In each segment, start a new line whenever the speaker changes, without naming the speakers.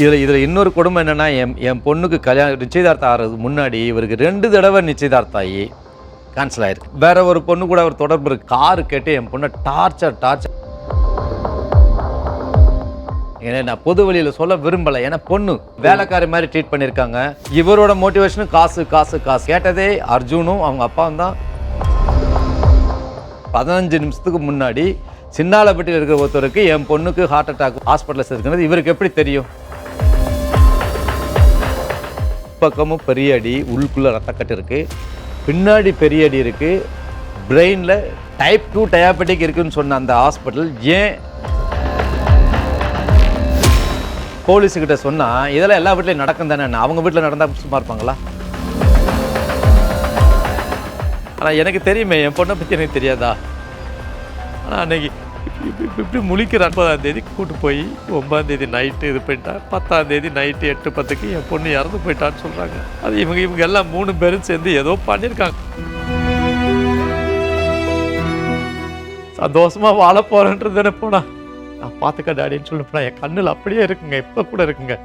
இதில் இன்னொரு கொடுமை என்னென்னா, என் பொண்ணுக்கு நிச்சயதார்த்தம் ஆகிறதுக்கு முன்னாடி இவருக்கு 2 தடவை நிச்சயதார்த்தம் ஆகி கேன்சல் ஆயிருக்கு. வேற ஒரு பொண்ணு கூட அவர் தொடர்பு இருக்கு. காரு கேட்டு என் பொண்ணை டார்ச்சர். ஏன்னா நான் பொது வழியில் சொல்ல விரும்பலை. ஏன்னா பொண்ணு வேலைக்காரி மாதிரி ட்ரீட் பண்ணியிருக்காங்க. இவரோட மோட்டிவேஷனும் காசு. கேட்டதே அர்ஜுனும் அவங்க அப்பாவும் தான். 15 நிமிஷத்துக்கு முன்னாடி சின்னாலப்பட்டியில் இருக்கிற ஒருத்தருக்கு என் பொண்ணுக்கு ஹார்ட் அட்டாக் ஹாஸ்பிட்டலில் இருக்கிறது இவருக்கு எப்படி தெரியும்? பக்கமும் பெரிய அடி, உள்ளுக்குள்ளே ரத்தக்கட்டு இருக்குது, பின்னாடி பெரிய அடி இருக்குது, பிரெயினில் டைப் 2 டயாபெட்டிக் இருக்குதுன்னு சொன்ன அந்த ஹாஸ்பிட்டல் ஏன் போலீஸுக்கிட்ட சொன்னால் இதெல்லாம் எல்லா வீட்லையும் நடக்கும் தானே? அவங்க வீட்டில் நடந்தால் சும்மா இருப்பாங்களா? ஆனால் எனக்கு தெரியுமே, என் பொண்ணை பற்றி எனக்கு தெரியாதா? ஆனால் அன்னைக்கு இப்படி முழிக்கிற 9ஆம் தேதி கூட்டு போய் 9ஆம் தேதி நைட்டு இது போயிட்டா, 10ஆம் தேதி நைட்டு 8:10க்கு என் பொண்ணு இறந்து போயிட்டான்னு சொல்கிறாங்க. அது இவங்க எல்லாம் 3 பேரும் சேர்ந்து ஏதோ பண்ணியிருக்காங்க. சந்தோஷமாக வாழ போகிறேன்றது தானே போனா. நான் பார்த்துக்க டாடின்னு சொல்லி போனால் என் கண்ணில் அப்படியே இருக்குங்க, இப்போ கூட இருக்குங்க.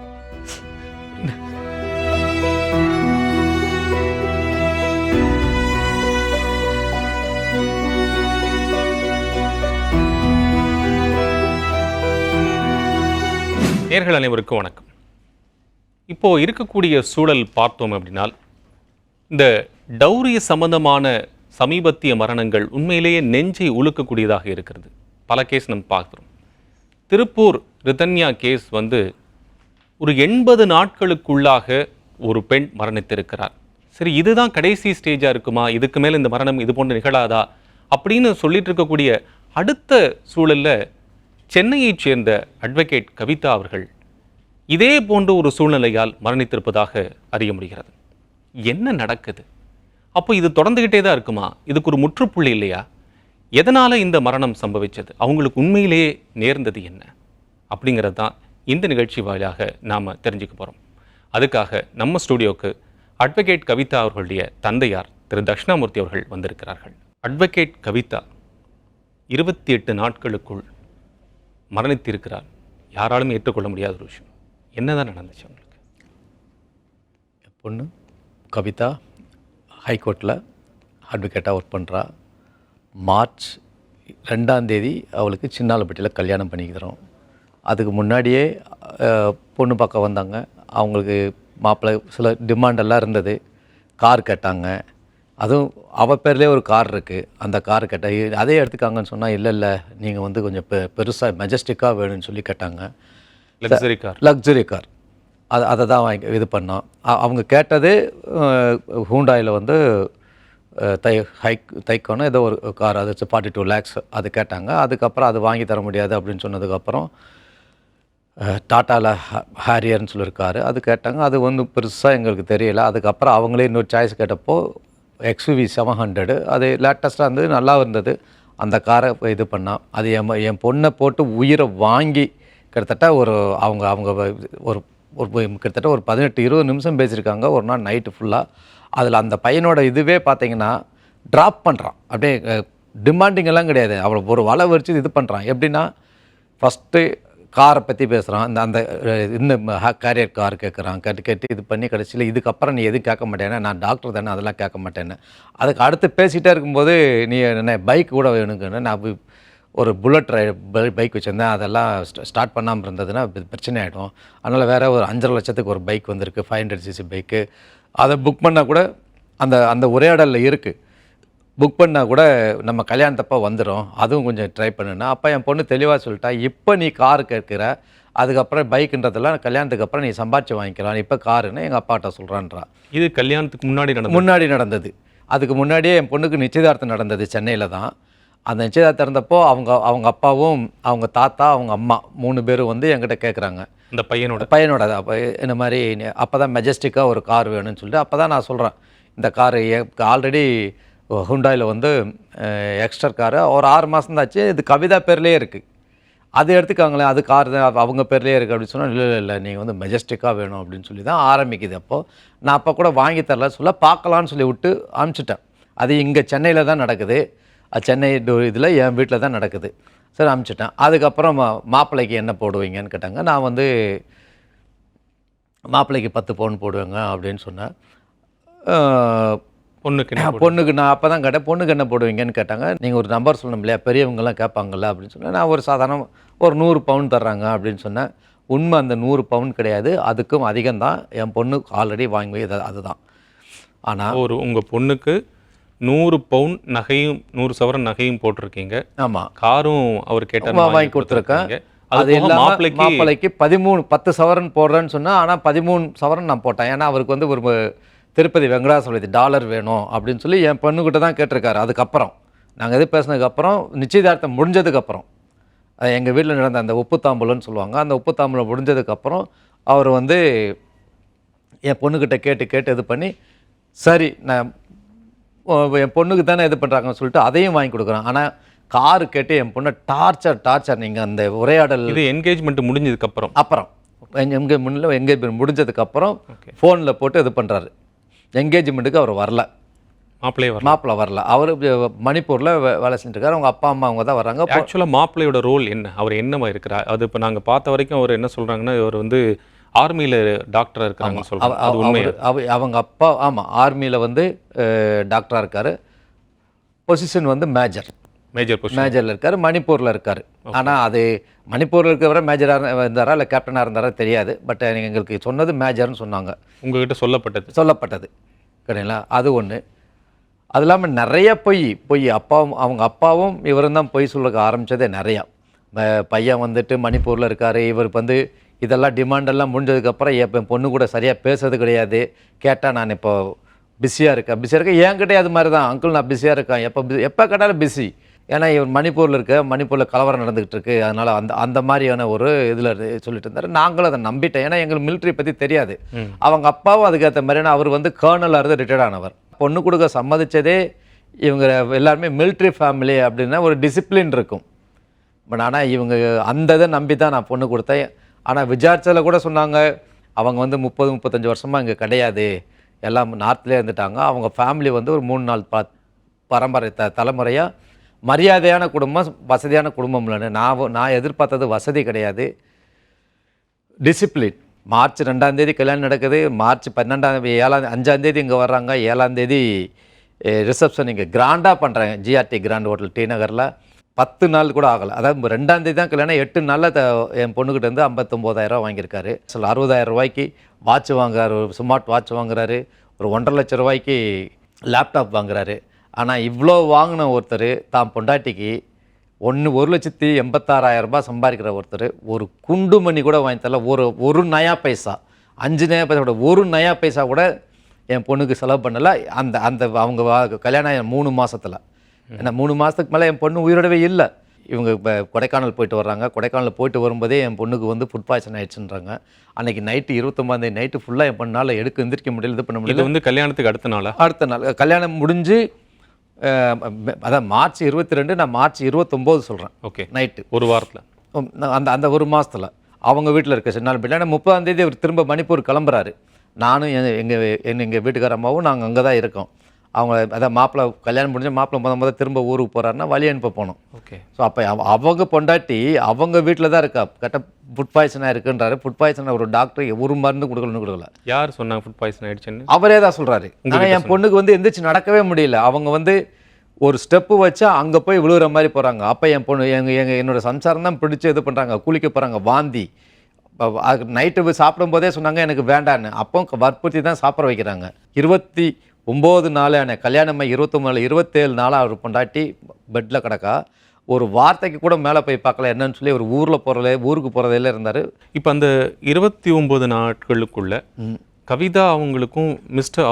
நேயர்கள் அனைவருக்கும் வணக்கம். இப்போது இருக்கக்கூடிய சூழல் பார்த்தோம் அப்படின்னால், இந்த டௌரி சம்பந்தமான சமீபத்திய மரணங்கள் உண்மையிலேயே நெஞ்சை உழுக்கக்கூடியதாக இருக்கிறது. பல கேஸ் நம்ம பார்க்குறோம். திருப்பூர் ரிதன்யா கேஸ் ஒரு 80 நாட்களுக்குள்ளாக ஒரு பெண் மரணித்திருக்கிறார். சரி, இதுதான் கடைசி ஸ்டேஜாக இருக்குமா? இதுக்கு மேலே இந்த மரணம் இது போன்று நிகழாதா அப்படின்னு சொல்லிட்டு இருக்கக்கூடிய அடுத்த சூழலில் சென்னையைச் சேர்ந்த அட்வொகேட் கவிதா அவர்கள் இதே போன்ற ஒரு சூழ்நிலையால் மரணித்திருப்பதாக அறிய முடிகிறது. என்ன நடக்குது? அப்போ இது தொடர்ந்துகிட்டே தான் இருக்குமா? இதுக்கு ஒரு முற்றுப்புள்ளி இல்லையா? எதனால் இந்த மரணம் சம்பவிச்சது? அவங்களுக்கு உண்மையிலேயே நேர்ந்தது என்ன அப்படிங்கிறது தான் இந்த நிகழ்ச்சி வாயிலாக நாம் தெரிஞ்சுக்க போகிறோம். அதுக்காக நம்ம ஸ்டூடியோவுக்கு அட்வொகேட் கவிதா அவர்களுடைய தந்தையார் திரு தட்சிணாமூர்த்தி அவர்கள் வந்திருக்கிறார்கள். அட்வொகேட் கவிதா 28 நாட்களுக்குள் மரணித்திருக்கிறார். யாராலும் ஏற்றுக்கொள்ள முடியாத ஒரு விஷயம். என்னதான் நடந்துச்சு உங்களுக்கு?
என் பொண்ணு கவிதா ஹைகோர்ட்டில் அட்வொகேட்டாக ஒர்க் பண்ணுறா. மார்ச் 2ஆம் தேதி அவளுக்கு சின்னாலப்பட்டியில் கல்யாணம் பண்ணிக்கிறோம். அதுக்கு முன்னாடியே பொண்ணு பார்க்க வந்தாங்க. அவங்களுக்கு மாப்பிள்ளை சில டிமாண்டெல்லாம் இருந்தது. கார் கேட்டாங்க. அதுவும் அவள் பேர்லேயே ஒரு கார் இருக்குது. அந்த கார் கேட்ட அதே எடுத்துக்காங்கன்னு சொன்னால், இல்லை நீங்கள் கொஞ்சம் பெருசாக மெஜஸ்டிக்காக வேணும்னு சொல்லி கேட்டாங்க. லக்ஸுரி கார் அதை தான் வாங்கி இது பண்ணோம். அவங்க கேட்டது ஹூண்டாயில் தைக்கோன்னு ஏதோ ஒரு கார், அது 42 lakhs அது கேட்டாங்க. அதுக்கப்புறம் அது வாங்கி தர முடியாது அப்படின்னு சொன்னதுக்கப்புறம் டாட்டாவில் ஹேரியர்னு சொல்லியிருக்காரு, அது கேட்டாங்க. அது பெருசாக எங்களுக்கு தெரியல. அதுக்கப்புறம் அவங்களே இன்னொரு சாய்ஸ் கேட்டப்போ XUV 700 அது லேட்டஸ்ட்டாக நல்லா இருந்தது. அந்த காரை இது பண்ணால் அது என் பொண்ணை போட்டு உயிரை வாங்கி கிட்டத்தட்ட அவங்க ஒரு கிட்டத்தட்ட ஒரு 18-20 நிமிஷம் பேசியிருக்காங்க ஒரு நாள் நைட்டு ஃபுல்லாக. அதில் அந்த பையனோட இதுவே பார்த்தீங்கன்னா ட்ராப் பண்ணுறான். அப்படியே டிமாண்டிங் எல்லாம் கிடையாது. அவளை ஒரு வலை வச்சு இது பண்ணுறான். எப்படின்னா ஃபஸ்ட்டு காரை பற்றி பேசுகிறான். அந்த கேரியர் கார் கேட்குறான். கேட்டு இது பண்ணி கடைசியில் இதுக்கப்புறம் நீ எதுவும் கேட்க மாட்டேன்னா, நான் டாக்டர் தானே, அதெல்லாம் கேட்க மாட்டேன்னு. அதுக்கு அடுத்து பேசிகிட்டே இருக்கும்போது, நீ என்ன பைக் கூட வேணுங்கன்னு, நான் ஒரு புல்லட் பைக் வச்சுருந்தேன், அதெல்லாம் ஸ்டார்ட் பண்ணாமல் இருந்ததுன்னா பிரச்சனை ஆகிடும். அதனால் வேறு ஒரு 5.5 லட்சத்துக்கு ஒரு பைக் வந்திருக்கு, 500cc பைக்கு. அதை புக் பண்ணால் கூட அந்த உரையாடலில் இருக்குது. புக் பண்ணால் கூட நம்ம கல்யாணத்தப்போ வந்துடும், அதுவும் கொஞ்சம் ட்ரை பண்ணுன்னா. அப்போ என் பொண்ணு தெளிவாக சொல்லிட்டா, இப்போ நீ கார் கேட்குற, அதுக்கப்புறம் பைக்குன்றதெல்லாம் கல்யாணத்துக்கு அப்புறம் நீ சம்பாதிச்சு வாங்கிக்கலாம், இப்போ காருன்னு எங்கள் அப்பாட்ட சொல்கிறான்றா.
இது கல்யாணத்துக்கு முன்னாடி
நடந்தது. அதுக்கு முன்னாடியே என் பொண்ணுக்கு நிச்சயதார்த்தம் நடந்தது சென்னையில் தான். அந்த நிச்சயதார்த்தம் இருந்தப்போ அவங்க அப்பாவும் அவங்க தாத்தா அவங்க அம்மா 3 பேரும் என்கிட்ட கேட்குறாங்க,
இந்த
பையனோட அப்போ இந்த மாதிரி அப்போ தான் மெஜஸ்டிக்காக ஒரு கார் வேணும்னு சொல்லிட்டு. அப்போ தான் நான் சொல்கிறேன், இந்த காரு ஆல்ரெடி ஹுண்டாயில் எக்ஸ்ட்ரா காரு ஒரு 6 மாதம் தாச்சு, இது கவிதா பேர்லேயே இருக்குது, அது எடுத்துக்காங்களேன், அது கார் தான் அவங்க பேர்லேயே இருக்குது அப்படின்னு சொன்னால், இல்லை நீங்கள் மெஜஸ்டிக்காக வேணும் அப்படின்னு சொல்லி தான் ஆரம்பிக்குது. அப்போது நான் அப்போ கூட வாங்கி தரல சொல்ல பார்க்கலான்னு சொல்லி விட்டு அனுப்பிச்சிட்டேன். அது இங்கே சென்னையில் தான் நடக்குது, சென்னை இதில் என் வீட்டில் தான் நடக்குது. சரி அனுப்பிச்சிட்டேன். அதுக்கப்புறம் மாப்பிள்ளைக்கு என்ன போடுவீங்கன்னு கேட்டாங்க. நான் மாப்பிள்ளைக்கு 10 பவுன் போடுவேங்க அப்படின்னு சொன்னேன்.
பொண்ணுக்கு என்ன போடுவீங்க?
பொண்ணுக்கு நான் அப்போ தான் கேட்டேன், பொண்ணுக்கு என்ன போடுவீங்கன்னு கேட்டாங்க. நீங்கள் ஒரு நம்பர் சொல்லணும் இல்லையா, பெரியவங்கெல்லாம் கேட்பாங்கல்ல அப்படின்னு சொன்னேன். நான் ஒரு சாதாரண ஒரு 100 பவுன் தர்றாங்க அப்படின்னு சொன்னேன். உண்மை அந்த 100 பவுன் கிடையாது, அதுக்கும் அதிகம்தான். என் பொண்ணுக்கு ஆல்ரெடி வாங்கி அதுதான். ஆனால்
உங்க பொண்ணுக்கு 100 பவுன் நகையும் 100 சவரன் நகையும் போட்டிருக்கீங்க.
ஆமாம்,
காரும் அவர் கேட்டார்
வாங்கி கொடுத்துருக்கேன். அது
அது
இல்லாமல்
மாப்பிள்ளைக்கு
மாப்பிள்ளைக்கு 10 சவரன் போடுறேன்னு சொன்னால், ஆனால் 13 சவரன் நான் போட்டேன். ஏன்னா அவருக்கு வந்து ஒரு திருப்பதி வெங்கடாசலபதி டாலர் வேணும் அப்படின்னு சொல்லி என் பொண்ணுக்கிட்ட தான் கேட்டிருக்காரு. அதுக்கப்புறம் நாங்கள் எது பேசினதுக்கப்புறம் நிச்சயதார்த்தம் முடிஞ்சதுக்கப்புறம் எங்கள் வீட்டில் நடந்த அந்த உப்பு தாம்பூலம்னு சொல்லுவாங்க, அந்த உப்பு தாம்பூலம் முடிஞ்சதுக்கப்புறம் அவர் வந்து என் பொண்ணுக்கிட்ட கேட்டு இது பண்ணி, சரி நான் என் பொண்ணுக்கு தானே இது பண்ணுறாங்கன்னு சொல்லிட்டு அதையும் வாங்கி கொடுக்குறேன். ஆனால் காரு கேட்டு என் பொண்ணை டார்ச்சர் நீங்கள் அந்த உரையாடல்
இது என்கேஜ்மெண்ட் முடிஞ்சதுக்கப்புறம்
அப்புறம் எங்கேஜ்மெண்ட் முடிஞ்சதுக்கப்புறம் ஃபோனில் போட்டு இது பண்ணுறாரு. என்கேஜ்மெண்ட்டுக்கு அவர் வரல, மாப்பிள்ளை வரல. அவர் மணிப்பூரில் வேலை செஞ்சுருக்காரு. அவங்க அப்பா அம்மா அவங்க தான் வர்றாங்க.
ஆக்சுவலாக மாப்பிள்ளையோட ரோல் என்ன, அவர் என்னவா இருக்கிறார்? அது இப்போ நாங்கள் பார்த்த வரைக்கும் அவர் என்ன சொல்கிறாங்கன்னா, இவர் வந்து ஆர்மியில் டாக்டராக இருக்காங்கன்னு சொல்கிறாங்க.
அவங்க அப்பா ஆமாம் ஆர்மியில் வந்து டாக்டராக இருக்கார். பொசிஷன் வந்து மேஜரில் இருக்கார். மணிப்பூரில் இருக்கார். ஆனால் அது மணிப்பூரில் இருக்கிறவரை மேஜராக இருந்தாரா இல்லை கேப்டனாக இருந்தாரா தெரியாது. பட் எங்களுக்கு சொன்னது மேஜர்னு சொன்னாங்க.
உங்ககிட்ட சொல்லப்பட்டது
கிடையாது. அது ஒன்று. அது இல்லாமல் நிறைய பொய் அவங்க அப்பாவும் இவரும் தான் பொய் சொல்ல ஆரம்பித்ததே நிறையா. பையன் வந்துட்டு மணிப்பூரில் இருக்கார், இவருக்கு வந்து இதெல்லாம் டிமாண்டெல்லாம் முடிஞ்சதுக்கப்புறம் என் பொண்ணு கூட சரியாக பேசுறது கிடையாது. கேட்டால் நான் இப்போ பிஸியாக இருக்கேன். என்கிட்டே அது மாதிரி தான், அங்கிள் நான் பிஸியாக இருக்கேன், எப்போ கேட்டாலும் பிஸி. ஏன்னா இவர் மணிப்பூரில் கலவரம் நடந்துக்கிட்டு இருக்கு, அதனால் அந்த மாதிரியான ஒரு இதில் சொல்லிட்டு இருந்தார். நாங்களும் அதை நம்பிட்டேன். ஏன்னா எங்களுக்கு மிலிட்ரி பற்றி தெரியாது. அவங்க அப்பாவும் அதுக்கேற்ற மாதிரியான அவர் வந்து கர்னலாக இருந்து ரிட்டையர்ட் ஆனவர். பொண்ணு கொடுக்க சம்மதிச்சதே இவங்க எல்லாருமே மிலிட்ரி ஃபேமிலி அப்படின்னா ஒரு டிசிப்ளின் இருக்கும். பட் ஆனால் இவங்க அந்த இதை நம்பி தான் நான் பொண்ணு கொடுத்தேன். ஆனால் விசாரிச்சதில் கூட சொன்னாங்க, அவங்க வந்து 30-35 வருஷமாக இங்கே கிடையாது, எல்லாம் நார்த்லேயே இருந்துட்டாங்க. அவங்க ஃபேமிலி வந்து ஒரு 3-4 பரம்பரை தலைமுறையாக மரியாதையான குடும்பம், வசதியான குடும்பம் இல்லைன்னு. நான் எதிர்பார்த்தது வசதி கிடையாது, டிசிப்ளின். மார்ச் 2ஆம் தேதி கல்யாணம் நடக்குது, மார்ச் 5ஆம் தேதி இங்கே வர்றாங்க, 7ஆம் தேதி ரிசப்ஷன் இங்கே கிராண்டாக பண்ணுறாங்க, ஜிஆர்டி கிராண்ட் ஹோட்டல் டி நகரில். 10 நாள் கூட ஆகலை. அதாவது 2ஆம் தேதி தான் கல்யாணம், 8 நாளில் என் பொண்ணுக்கிட்ட வந்து 59,000 வாங்கியிருக்காரு. 60,000 ரூபாய்க்கு வாட்ச் வாங்குறாரு, ஒரு ஸ்மார்ட் வாட்ச் வாங்குறாரு, ஒரு 1,50,000 லட்சம் ரூபாய்க்கு லேப்டாப் வாங்குறாரு. ஆனால் இவ்வளோ வாங்கின ஒருத்தர் தான் பொண்டாட்டிக்கு 1,86,000 ரூபாய் சம்பாதிக்கிற ஒருத்தர் ஒரு குண்டுமணி கூட வாங்கி தரல. ஒரு நயா பைசா, 5 நயா பைசா கூட, ஒரு நயா பைசா கூட என் பொண்ணுக்கு செலவு பண்ணலை. அந்த அவங்க கல்யாணம் 3 மாதத்தில். ஏன்னா 3 மாதத்துக்கு மேலே என் பொண்ணு உயிரோடவே இல்லை. இவங்க இப்போ கொடைக்கானல் போயிட்டு வர்றாங்க. கொடைக்கானல் போயிட்டு வரும்போதே என் பொண்ணுக்கு வந்து ஃபுட் பாய்சன் ஆயிடுச்சுன்றாங்க. அன்றைக்கி நைட்டு 29ஆம் தேதி நைட்டு ஃபுல்லாக என் பொண்ணால் எந்திரிக்க முடியல, இது பண்ண முடியல.
இது வந்து கல்யாணத்துக்கு அடுத்த நாள்
கல்யாணம் முடிஞ்சு அதான் மார்ச் 22, நான் மார்ச் 29 சொல்கிறேன்.
ஓகே,
நைட்டு
ஒரு வாரத்தில்
அந்த ஒரு மாதத்தில் அவங்க வீட்டில் இருக்க சின்ன நாள். ஏன்னா 30ஆம் தேதி அவர் திரும்ப மணிப்பூர் கிளம்புறாரு. நானும் எங்கள் வீட்டுக்கார அம்மாவும் நாங்கள் அங்கே தான் இருக்கோம். அவங்க அதான் மாப்பிள்ளை கல்யாணம் முடிஞ்ச மாப்பிள்ளை முதல் திரும்ப ஊருக்கு போகிறாருன்னா வழி அனுப்ப போனோம்.
ஓகே.
ஸோ அப்போ அவங்க பொண்டாட்டி அவங்க வீட்டில் தான் இருக்கா. கரெக்டாக ஃபுட் பாய்சனாக இருக்குன்றாரு. ஃபுட் பாய்சன் ஒரு டாக்டர் ஒரு மருந்து கொடுக்கல.
யார் சொன்னாங்க ஃபுட் பாய்சன் ஆகிடுச்சுன்னு?
அவரே தான் சொல்கிறாரு. ஆனால் என் பொண்ணுக்கு வந்து எந்திரிச்சு நடக்கவே முடியல. அவங்க வந்து ஒரு ஸ்டெப்பு வச்சா அங்கே போய் விழுகிற மாதிரி போகிறாங்க. அப்போ என் பொண்ணு என்னோட சம்சாரம் தான் பிடிச்சி இது பண்ணுறாங்க, குளிக்க போகிறாங்க, வாந்தி. நைட்டு சாப்பிடும்போதே சொன்னாங்க எனக்கு வேண்டான்னு. அப்போ வற்புறுத்தி தான் சாப்பிட வைக்கிறாங்க. 29 நாள் கல்யாணம் 27 நாளாக அவர் பொண்டாட்டி பெட்டில் கிடக்கா. ஒரு வார்த்தைக்கு கூட மேலே போய் பார்க்கல. என்னன்னு சொல்லி ஒரு ஊருக்கு போகிறதே இருந்தார்.
இப்போ அந்த 29 நாட்களுக்குள்ள கவிதா அவங்களுக்கும்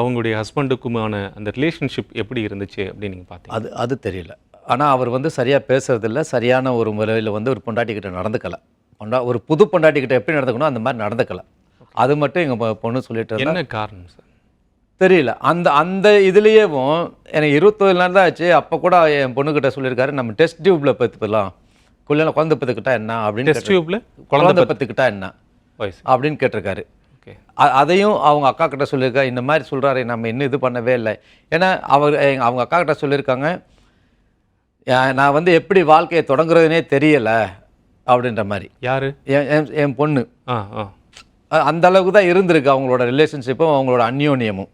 அவங்களுடைய ஹஸ்பண்டுக்குமான அந்த ரிலேஷன்ஷிப் எப்படி இருந்துச்சு அப்படின்னு நீங்கள் பார்த்தீங்க?
அது தெரியல. ஆனால் அவர் வந்து சரியாக பேசுறதில்ல, சரியான ஒரு முறையில் வந்து ஒரு பொண்டாட்டிக்கிட்ட நடந்துக்கலை. ஒரு புது பொண்டாட்டிக்கிட்ட எப்படி நடந்துக்கணும் அந்த மாதிரி நடந்துக்கலை. அது மட்டும் எங்கள் பொண்ணு சொல்லிட்டு.
என்ன காரணம் சார்
தெரியல. அந்த இதுலேயேவும் எனக்கு 27 நாள் தான் ஆச்சு. அப்போ கூட என் பொண்ணுக்கிட்ட சொல்லியிருக்காரு, நம்ம டெஸ்ட் டியூப்பில் பெற்றுக்கலாம், குழந்தை பெற்றுக்கிட்டா என்ன அப்படின்னு.
டெஸ்ட் டியூப்பில்
குழந்தை பெற்றுக்கிட்டா என்ன அப்படின்னு கேட்டிருக்காரு. அதையும் அவங்க அக்கா கிட்ட சொல்லியிருக்காரு. இந்த மாதிரி சொல்கிறாரு, நம்ம இன்னும் இது பண்ணவே இல்லை. ஏன்னா அவங்க அக்கா கிட்ட சொல்லியிருக்காங்க, நான் வந்து எப்படி வாழ்க்கையை தொடங்குறதுனே தெரியலை அப்படின்ற மாதிரி.
யார்?
என் பொண்ணு. அந்த அளவுக்கு தான் இருந்திருக்கு அவங்களோட ரிலேஷன்ஷிப்பும் அவங்களோட அந்யோன்யமும்.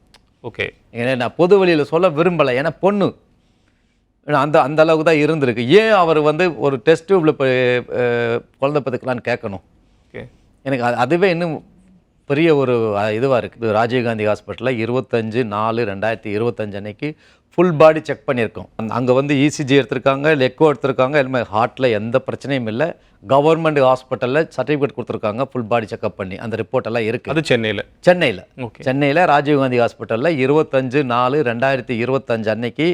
ஓகே.
ஏன்னா நான் பொது வழியில் சொல்ல விரும்பலை, ஏன்னா பொண்ணு அந்த அந்த அளவுக்கு தான் இருந்திருக்கு. ஏன் அவர் வந்து ஒரு டெஸ்ட் டியூப்ல குழந்தை பெற்றுக்கலான்னு கேட்கணும்?
ஓகே.
எனக்கு அதுவே இன்னும் பெரிய ஒரு இதுவாக இருக்குது. ராஜீவ்காந்தி ஹாஸ்பிட்டலில் 25/4/2025 அன்னைக்கு ஃபுல் பாடி செக் பண்ணியிருக்கோம். அங்கே வந்து இசிஜி எடுத்திருக்காங்க, எக்கோ எடுத்திருக்காங்க, எல்லாமே ஹார்ட்டில் எந்த பிரச்சனையும் இல்லை. கவர்மெண்ட் ஹாஸ்பிட்டலில் சர்டிஃபிகேட் கொடுத்துருக்காங்க ஃபுல் பாடி செக்அப் பண்ணி. அந்த ரிப்போர்ட் எல்லாம் இருக்குது.
அது சென்னையில். ஓகே.
சென்னையில் ராஜீவ்காந்தி ஹாஸ்பிட்டலில் 25/4/2025 அன்னைக்கு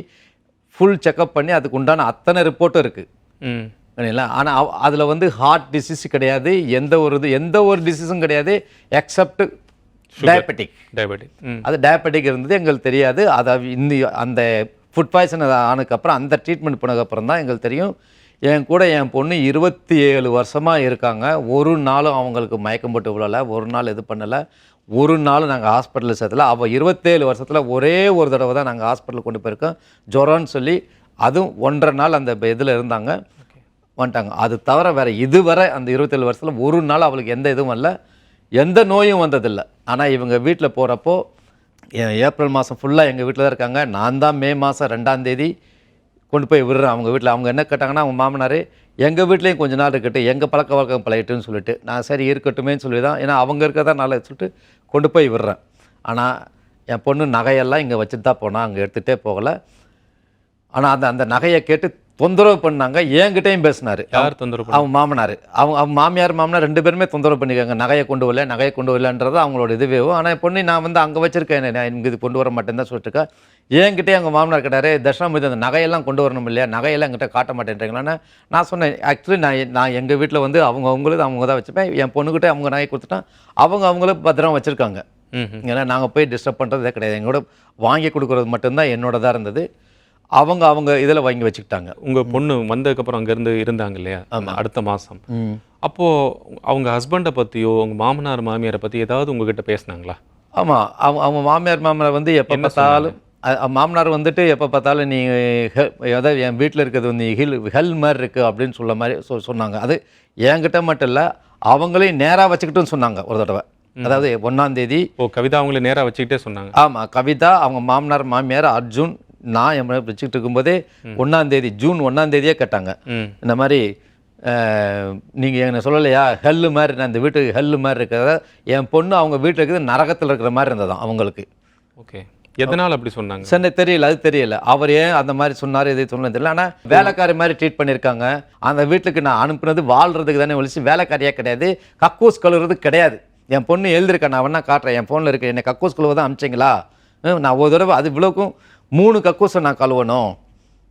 ஃபுல் செக்அப் பண்ணி அதுக்கு உண்டான அத்தனை ரிப்போர்ட்டும் இருக்குது. சரிங்களா? ஆனால் அதில் வந்து ஹார்ட் டிசீஸ் கிடையாது, எந்த ஒரு டிசீஸும் கிடையாது எக்ஸப்ட் டயபெட்டிக். அது டயபெட்டிக் இருந்தது எங்களுக்கு தெரியாது. அதை அந்த ஃபுட் பாய்சன் ஆனதுக்கப்புறம் அந்த ட்ரீட்மெண்ட் பண்ணதுக்கப்புறம் தான் எங்களுக்கு தெரியும். என் கூட என் பொண்ணு 27 வருஷமாக இருக்காங்க. ஒரு நாளும் அவங்களுக்கு மயக்கம் போட்டு விழலை, ஒரு நாள் இது பண்ணலை, ஒரு நாள் நாங்கள் ஹாஸ்பிட்டலில் சேர்த்தல. அவள் 27 வருஷத்தில் ஒரே ஒரு தடவை தான் நாங்கள் ஹாஸ்பிட்டல் கொண்டு போயிருக்கோம், ஜுரம்னு சொல்லி. அதுவும் 1.5 நாள் அந்த இதில் இருந்தாங்க, வந்துட்டாங்க. அது தவிர வேறு இதுவரை அந்த 27 வருஷத்தில் ஒரு நாள் அவளுக்கு எந்த இதுவும் இல்லை, எந்த நோயும் வந்ததில்லை. ஆனால் இவங்க வீட்டில் போகிறப்போ ஏப்ரல் மாதம் ஃபுல்லாக எங்கள் வீட்டில் தான் இருக்காங்க. நான் தான் மே மாதம் 2ஆம் தேதி கொண்டு போய் விடுறேன் அவங்க வீட்டில். அவங்க என்ன கேட்டாங்கன்னா, அவங்க மாமனார் எங்கள் வீட்லேயும் கொஞ்ச நாள் இருக்கட்டும், எங்கள் பழக்க வழக்கம் பழகிட்டுன்னு சொல்லிட்டு, நான் சரி இருக்கட்டுமேன்னு சொல்லி தான், ஏன்னா அவங்க இருக்கிறதா நல்ல சொல்லிட்டு கொண்டு போய் விடுறேன். ஆனால் என் பொண்ணு நகையெல்லாம் இங்கே வச்சுட்டு தான் போனால், அங்கே எடுத்துகிட்டே போகலை. ஆனால் அந்த நகையை கேட்டு தொந்தரவு பண்ணாங்க. என்கிட்டையும் பேசினார்.
யார் தொந்தரவு?
அவங்க மாமனார். அவங்க மாமியார் 2 பேருமே தொந்தரவு பண்ணிக்காங்க. நகையை கொண்டு வரலன்றது அவங்களோட இதுவே. ஆனால் என் பொண்ணு நான் வந்து அங்கே வச்சுருக்கேன், நான் இங்கே இது கொண்டு வர மாட்டேன்னு தான் சொல்லிட்டு இருக்கேன். என்கிட்டே அவங்க மாமனார் கேட்டார், தட்சிணாமூர்த்தி அந்த நகையெல்லாம் கொண்டு வரணும் இல்லையா, நகையெல்லாம் என்கிட்ட காட்ட மாட்டேன்றீங்களான்னு. நான் சொன்னேன், ஆக்சுவலி நான் எங்கள் வீட்டில் வந்து அவங்களுக்கு அவங்க தான் வச்சுப்பேன். என் பொண்ணுக்கிட்டே அவங்க நகை கொடுத்துட்டேன், அவங்கள பத்திரம் வச்சுருக்காங்க. ஏன்னா நாங்கள் போய் டிஸ்டர்ப் பண்ணுறதே கிடையாது. எங்களோட வாங்கி கொடுக்குறது மட்டும்தான் என்னோடதாக இருந்தது. அவங்க இதில் வாங்கி வச்சுக்கிட்டாங்க.
உங்கள் பொண்ணு வந்ததுக்கப்புறம் அங்கேருந்து இருந்தாங்க இல்லையா அடுத்த மாதம், அப்போது அவங்க ஹஸ்பண்டை பற்றியோ உங்கள் மாமனார் மாமியாரை பற்றி ஏதாவது உங்ககிட்ட பேசினாங்களா?
ஆமாம், அவங்க மாமியார் வந்து எப்போ பார்த்தாலும், மாமனார் வந்துட்டு எப்போ பார்த்தாலும் நீ அதாவது என் வீட்டில் இருக்கிறது வந்து ஹெல் மாதிரி இருக்குது அப்படின்னு சொல்ல மாதிரி சொன்னாங்க. அது என்கிட்ட மட்டும் இல்லை, அவங்களையும் நேராக வச்சுக்கிட்டுன்னு சொன்னாங்க ஒரு தடவை. அதாவது 1ஆம் தேதி
கவிதா அவங்கள நேராக வச்சுக்கிட்டே சொன்னாங்க.
ஆமாம், கவிதா, அவங்க மாமனார் மாமியார், அர்ஜுன், நான் என் வச்சுக்கிட்டு இருக்கும்போதே 1ஆம் தேதி ஜூன் 1ஆம் தேதியே கேட்டாங்க, இந்த மாதிரி நீங்கள் என்ன சொல்லலையா ஹெல்லு மாதிரி, நான் இந்த வீட்டுக்கு ஹெல்லு மாதிரி இருக்கிறத, என் பொண்ணு அவங்க வீட்டில் இருக்கிறது நரகத்தில் இருக்கிற மாதிரி இருந்ததான் அவங்களுக்கு.
ஓகே. எதனால் அப்படி சொன்னாங்க?
சரி, தெரியல, அது தெரியல. அவர் ஏன் அந்த மாதிரி சொன்னார், எது சொன்னது தெரியல. ஆனால் வேலைக்காரி மாதிரி ட்ரீட் பண்ணியிருக்காங்க. அந்த வீட்டுக்கு நான் அனுப்புனது வாழ்கிறதுக்கு தானே ஒழிச்சு வேலைக்காரியாக கிடையாது, கக்கூஸ் கழுவுறது கிடையாது. என் பொண்ணு எழுதிருக்கேன், நான் வேணா காட்டுறேன், என் ஃபோனில் இருக்கு. என்னை கக்கூஸ் கழுவ தான் அனுப்பிச்சிங்களா? நான் ஒரு தடவை அது இவ்வளோக்கும் 3 கக்கூஸை நான் கழுவணும்.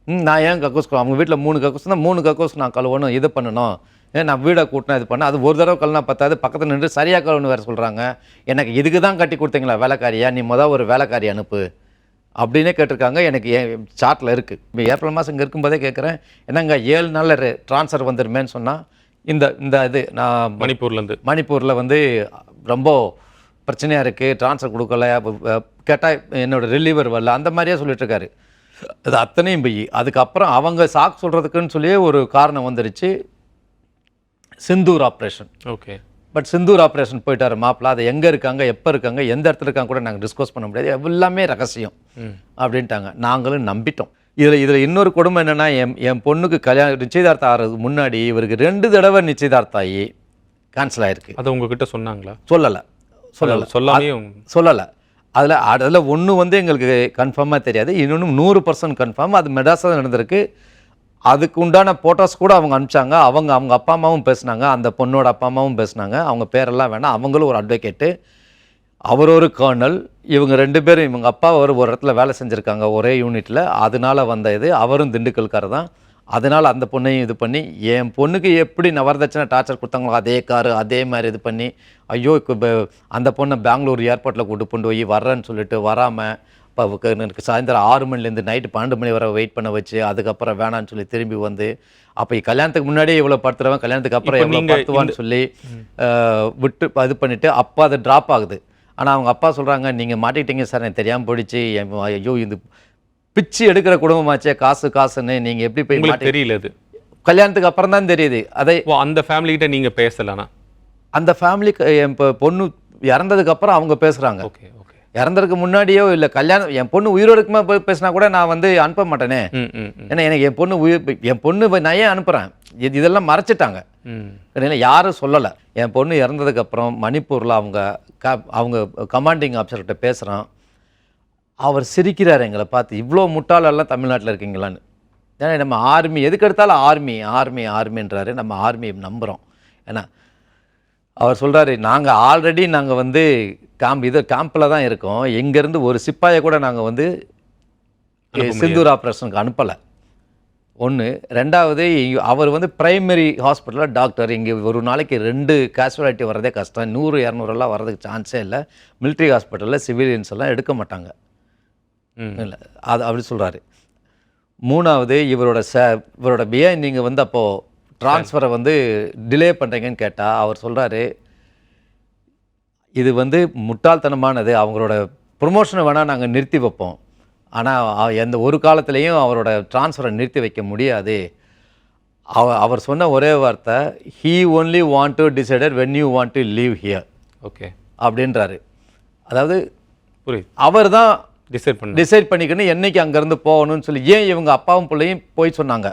நான் ஏன் கக்கூஸ் அவங்க வீட்டில் 3 கக்கூஸ் தான், 3 கக்கூஸ் நான் கழுவணும், இது பண்ணணும். நான் வீடை கூட்டினா இது பண்ணேன், அது ஒரு தடவை கழுவினா பத்தாது, பக்கத்தில் நின்று சரியாக கழுவுன்னு வேறு சொல்கிறாங்க. எனக்கு இதுக்கு தான் கட்டி கொடுத்தீங்களா வேலைக்காரியா, நீ ஒரு வேலைக்காரி அனுப்பு அப்படின்னே கேட்டிருக்காங்க. எனக்கு சார்ட்டில் இருக்குது. இப்போ ஏப்ரல் மாதம் இங்கே இருக்கும்போதே கேட்குறேன், என்னங்க 7 நாளில் ட்ரான்ஸ்ஃபர் வந்துடுமேன்னு சொன்னால், இந்த இது நான் மணிப்பூரில் வந்து ரொம்ப பிரச்சனையாக இருக்குது, ட்ரான்ஸ்ஃபர் கொடுக்கல, கேட்டால் என்னோடய ரிலீவர் வரல, அந்த மாதிரியே சொல்லிட்டுருக்காரு. அது அத்தனையும் போய் அதுக்கப்புறம் அவங்க சாக்கு சொல்கிறதுக்குன்னு சொல்லியே ஒரு காரணம் வந்துருச்சு, Sindoor operation.
Okay.
But Sindoor operation போயிட்டார் மாப்பிள்ள. அது எங்கே இருக்காங்க, எப்போ இருக்காங்க, எந்த இடத்துல இருக்காங்க கூட நாங்கள் டிஸ்கஸ் பண்ண முடியாது, எல்லாமே ரகசியம் அப்படின்ட்டாங்க. நாங்களும் நம்பிட்டோம். இதில் இன்னொரு கொடுமை என்னென்னா, என் பொண்ணுக்கு நிச்சயதார்த்தம் ஆகிறதுக்கு முன்னாடி இவருக்கு 2 தடவை நிச்சயதார்த்தம் ஆகி கேன்சல் ஆகிருக்கு.
அது உங்ககிட்ட சொன்னாங்களா?
சொல்லலை. அதில் ஒன்று வந்து எங்களுக்கு கன்ஃபார்மாக தெரியாது, இன்னொன்று 100% கன்ஃபார்ம். அது மெட்ராஸில் நடந்திருக்கு. அதுக்கு உண்டான ஃபோட்டோஸ் கூட அவங்க அனுப்பிச்சாங்க. அவங்க அப்பா அம்மாவும் பேசினாங்க, அந்த பொண்ணோட அப்பா அம்மாவும் பேசினாங்க. அவங்க பேரெல்லாம் வேணாம், அவங்களும் ஒரு அட்வொகேட்டு, அவர் ஒரு கர்னல். இவங்க 2 பேரும், இவங்க அப்பா ஒரு இடத்துல வேலை செஞ்சுருக்காங்க ஒரே யூனிட்டில், அதனால வந்த இது. அவரும் திண்டுக்கல்காரர் தான். அதனால் அந்த பொண்ணையும் இது பண்ணி, என் பொண்ணுக்கு எப்படி வரதட்சணை டார்ச்சர் கொடுத்தாங்களோ அதே காரு அதே மாதிரி இது பண்ணி, ஐயோ இப்போ அந்த பொண்ணை பெங்களூர் ஏர்போர்ட்டில் கூட்டு கொண்டு போய் வர்றேன்னு சொல்லிட்டு வராமல், இப்போ எனக்கு சாயந்தரம் 6 மணிலேருந்து நைட்டு 12 மணி வரை வெயிட் பண்ண வச்சு, அதுக்கப்புறம் வேணான்னு சொல்லி திரும்பி வந்து, அப்போ கல்யாணத்துக்கு முன்னாடியே இவ்வளோ படுத்துறவன் கல்யாணத்துக்கு அப்புறம் எவ்வளோ படுத்துவான்னு சொல்லி விட்டு இது பண்ணிவிட்டு, அப்போ அது ட்ராப் ஆகுது. ஆனால் அவங்க அப்பா சொல்கிறாங்க, நீங்கள் மாட்டிக்கிட்டீங்க சார், எனக்கு தெரியாமல் போயிடுச்சு, ஐயோ இது பிச்சு எடுக்கிற குடும்பமாச்சே, காசுன்னு நீங்கள் எப்படி போய்
தெரியல. அது
கல்யாணத்துக்கு அப்புறம் தான் தெரியுது. அதை
அந்த ஃபேமிலிகிட்ட நீங்கள் பேசலானா?
அந்த ஃபேமிலிக்கு என் பொண்ணு இறந்ததுக்கப்புறம் அவங்க பேசுகிறாங்க.
Okay okay.
இறந்ததுக்கு முன்னாடியோ இல்லை கல்யாணம் என் பொண்ணு உயிரோடு இருக்குமா போய் பேசினா கூட நான் வந்து அனுப்ப மாட்டேனே. ஏன்னா எனக்கு என் பொண்ணு நான் ஏன் அனுப்புகிறேன்? இதெல்லாம் மறைச்சிட்டாங்க. யாரும் சொல்லலை. என் பொண்ணு இறந்ததுக்கப்புறம் மணிப்பூரில் அவங்க கமாண்டிங் ஆஃபீஸர்கிட்ட பேசுகிறான். அவர் சிரிக்கிறார் எங்களை பார்த்து, இவ்வளோ முட்டாளெல்லாம் தமிழ்நாட்டில் இருக்கீங்களான்னு. ஏன்னா நம்ம ஆர்மி எதுக்கு எடுத்தாலும் ஆர்மின்றாரு. நம்ம ஆர்மியை நம்புகிறோம். ஏன்னா அவர் சொல்கிறாரு, நாங்கள் வந்து கேம்பில் தான் இருக்கோம். எங்கேருந்து ஒரு சிப்பாயை கூட நாங்கள் வந்து சிந்தூர் ஆப்ரேஷனுக்கு அனுப்பலை. ஒன்று. ரெண்டாவது, அவர் வந்து பிரைமரி ஹாஸ்பிட்டலில் டாக்டர். இங்கே ஒரு நாளைக்கு 2 கேஷுவாலிட்டி வர்றதே கஷ்டம். 100-200 வர்றதுக்கு சான்ஸே இல்லை. மிலிட்ரி ஹாஸ்பிட்டலில் சிவிலியன்ஸ் எல்லாம் எடுக்க மாட்டாங்க. இல்லை அது அப்படி சொல்கிறாரு. மூணாவது, இவரோட ஏன் நீங்கள் வந்து அப்போது ட்ரான்ஸ்ஃபரை வந்து டிலே பண்ணுறீங்கன்னு கேட்டால் அவர் சொல்கிறாரு, இது வந்து முட்டாள்தனமானது. அவங்களோட ப்ரொமோஷனை வேணால் நாங்கள் நிறுத்தி வைப்போம், ஆனால் எந்த ஒரு காலத்துலேயும் அவரோட ட்ரான்ஸ்ஃபரை நிறுத்தி வைக்க முடியாது. அவர் சொன்ன ஒரே வார்த்தை, he only want to decide when you want to leave here.
Okay
அப்படின்றாரு. அதாவது
புரியுது,
அவர் தான்
டிசைட்
பண்ணிக்கணும் என்னைக்கு அங்கேருந்து போகணும்னு சொல்லி. ஏன் இவங்க அப்பாவும் பிள்ளையும் போய் சொன்னாங்க?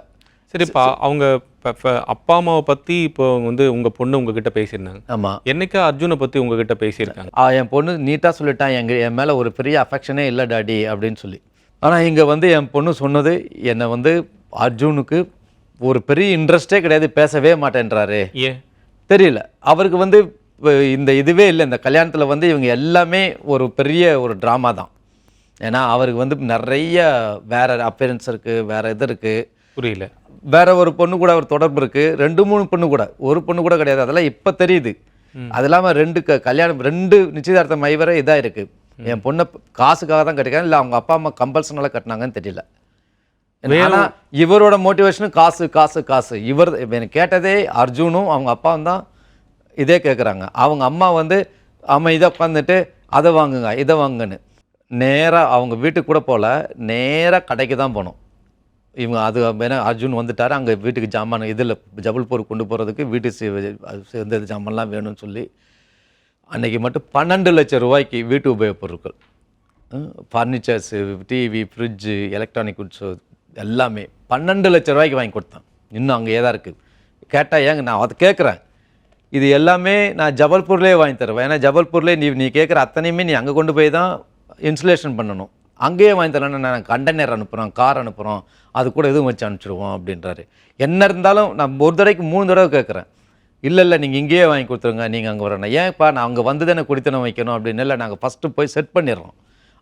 சரிப்பா, அவங்க அப்பா அம்மாவை பற்றி இப்போ வந்து உங்கள் பொண்ணு உங்ககிட்ட பேசியிருந்தாங்க.
ஆமாம்.
என்னைக்கா அர்ஜுனை பற்றி உங்ககிட்ட பேசியிருக்காங்க?
என் பொண்ணு நீட்டாக சொல்லிட்டான், என் மேலே ஒரு பெரிய அஃபெக்ஷனே இல்லை டாடி அப்படின்னு சொல்லி. ஆனால் இங்கே வந்து என் பொண்ணு சொன்னது, என்னை வந்து அர்ஜுனுக்கு ஒரு பெரிய இன்ட்ரெஸ்டே கிடையாது, பேசவே மாட்டேன்றாரு.
ஏன்
தெரியல. அவருக்கு வந்து இந்த இதுவே இல்லை. இந்த கல்யாணத்தில் வந்து இவங்க எல்லாமே ஒரு பெரிய ஒரு ட்ராமா தான். ஏன்னா அவருக்கு வந்து நிறைய வேறு அப்பியரன்ஸ் இருக்குது, வேறு இது இருக்குது.
புரியல.
வேற ஒரு பொண்ணு கூட அவர் தொடர்பு இருக்குது. 2-3 பொண்ணு கூட, ஒரு பொண்ணு கூட கிடையாது. அதெல்லாம் இப்போ தெரியுது. அது இல்லாமல் 2 கல்யாணம், 2 நிச்சயதார்த்தம் வரை இதாக இருக்குது. என் பொண்ணை காசுக்காக தான் கட்டிக்காங்க, இல்லை அவங்க அப்பா அம்மா கம்பல்சனால கட்டினாங்கன்னு தெரியல. ஆனால் இவரோட மோட்டிவேஷனும் காசு காசு காசு. இவர் எனக்கு கேட்டதே அர்ஜுனும் அவங்க அப்பாவும் தான் இதே கேட்குறாங்க. அவங்க அம்மா வந்து இதை உட்காந்துட்டு அதை வாங்குங்க இதை வாங்குன்னு நேராக அவங்க வீட்டுக்கு கூட போகல, நேராக கடைக்கு தான் போனோம். இவங்க அது வேணா அர்ஜுன் வந்துட்டார், அங்கே வீட்டுக்கு ஜாமான் இதில் ஜபல்பூர் கொண்டு போகிறதுக்கு வீட்டு சேர்ந்த ஜாமான்லாம் வேணும்னு சொல்லி அன்றைக்கி மட்டும் 12 லட்சம் ரூபாய்க்கு வீட்டு உபயோகப் பொருட்கள், furnitures, TV, fridge, electronic goods எல்லாமே 12 லட்சம் ரூபாய்க்கு வாங்கி கொடுத்தேன். இன்னும் அங்கேயே தான் இருக்குது. கேட்டால் ஏங்க நான் அதை கேட்குறேன், இது எல்லாமே நான் ஜபல்பூர்லேயே வாங்கி தருவேன். ஏன்னா ஜபல்பூர்லேயே நீ கேட்குற அத்தனையுமே நீ அங்கே கொண்டு போய் தான் இன்சுலேஷன் பண்ணணும். அங்கேயே வாங்கி தரேன்னு நான் கண்டெய்னர் அனுப்புகிறோம், கார் அனுப்புகிறோம், அது கூட எதுவும் வச்சு அனுப்பிச்சிடுவோம் அப்படின்றாரு. என்ன இருந்தாலும் நான் ஒரு தடவைக்கு 3 தடவை கேட்குறேன். இல்லை நீங்கள் இங்கேயே வாங்கி கொடுத்துருங்க, நீங்கள் அங்கே வரணும். ஏன்ப்பா நான் அங்கே வந்து தானே குடித்தனம் வைக்கணும் அப்படின்னு. இல்லை நாங்கள் ஃபஸ்ட்டு போய் செட் பண்ணிடுறோம்,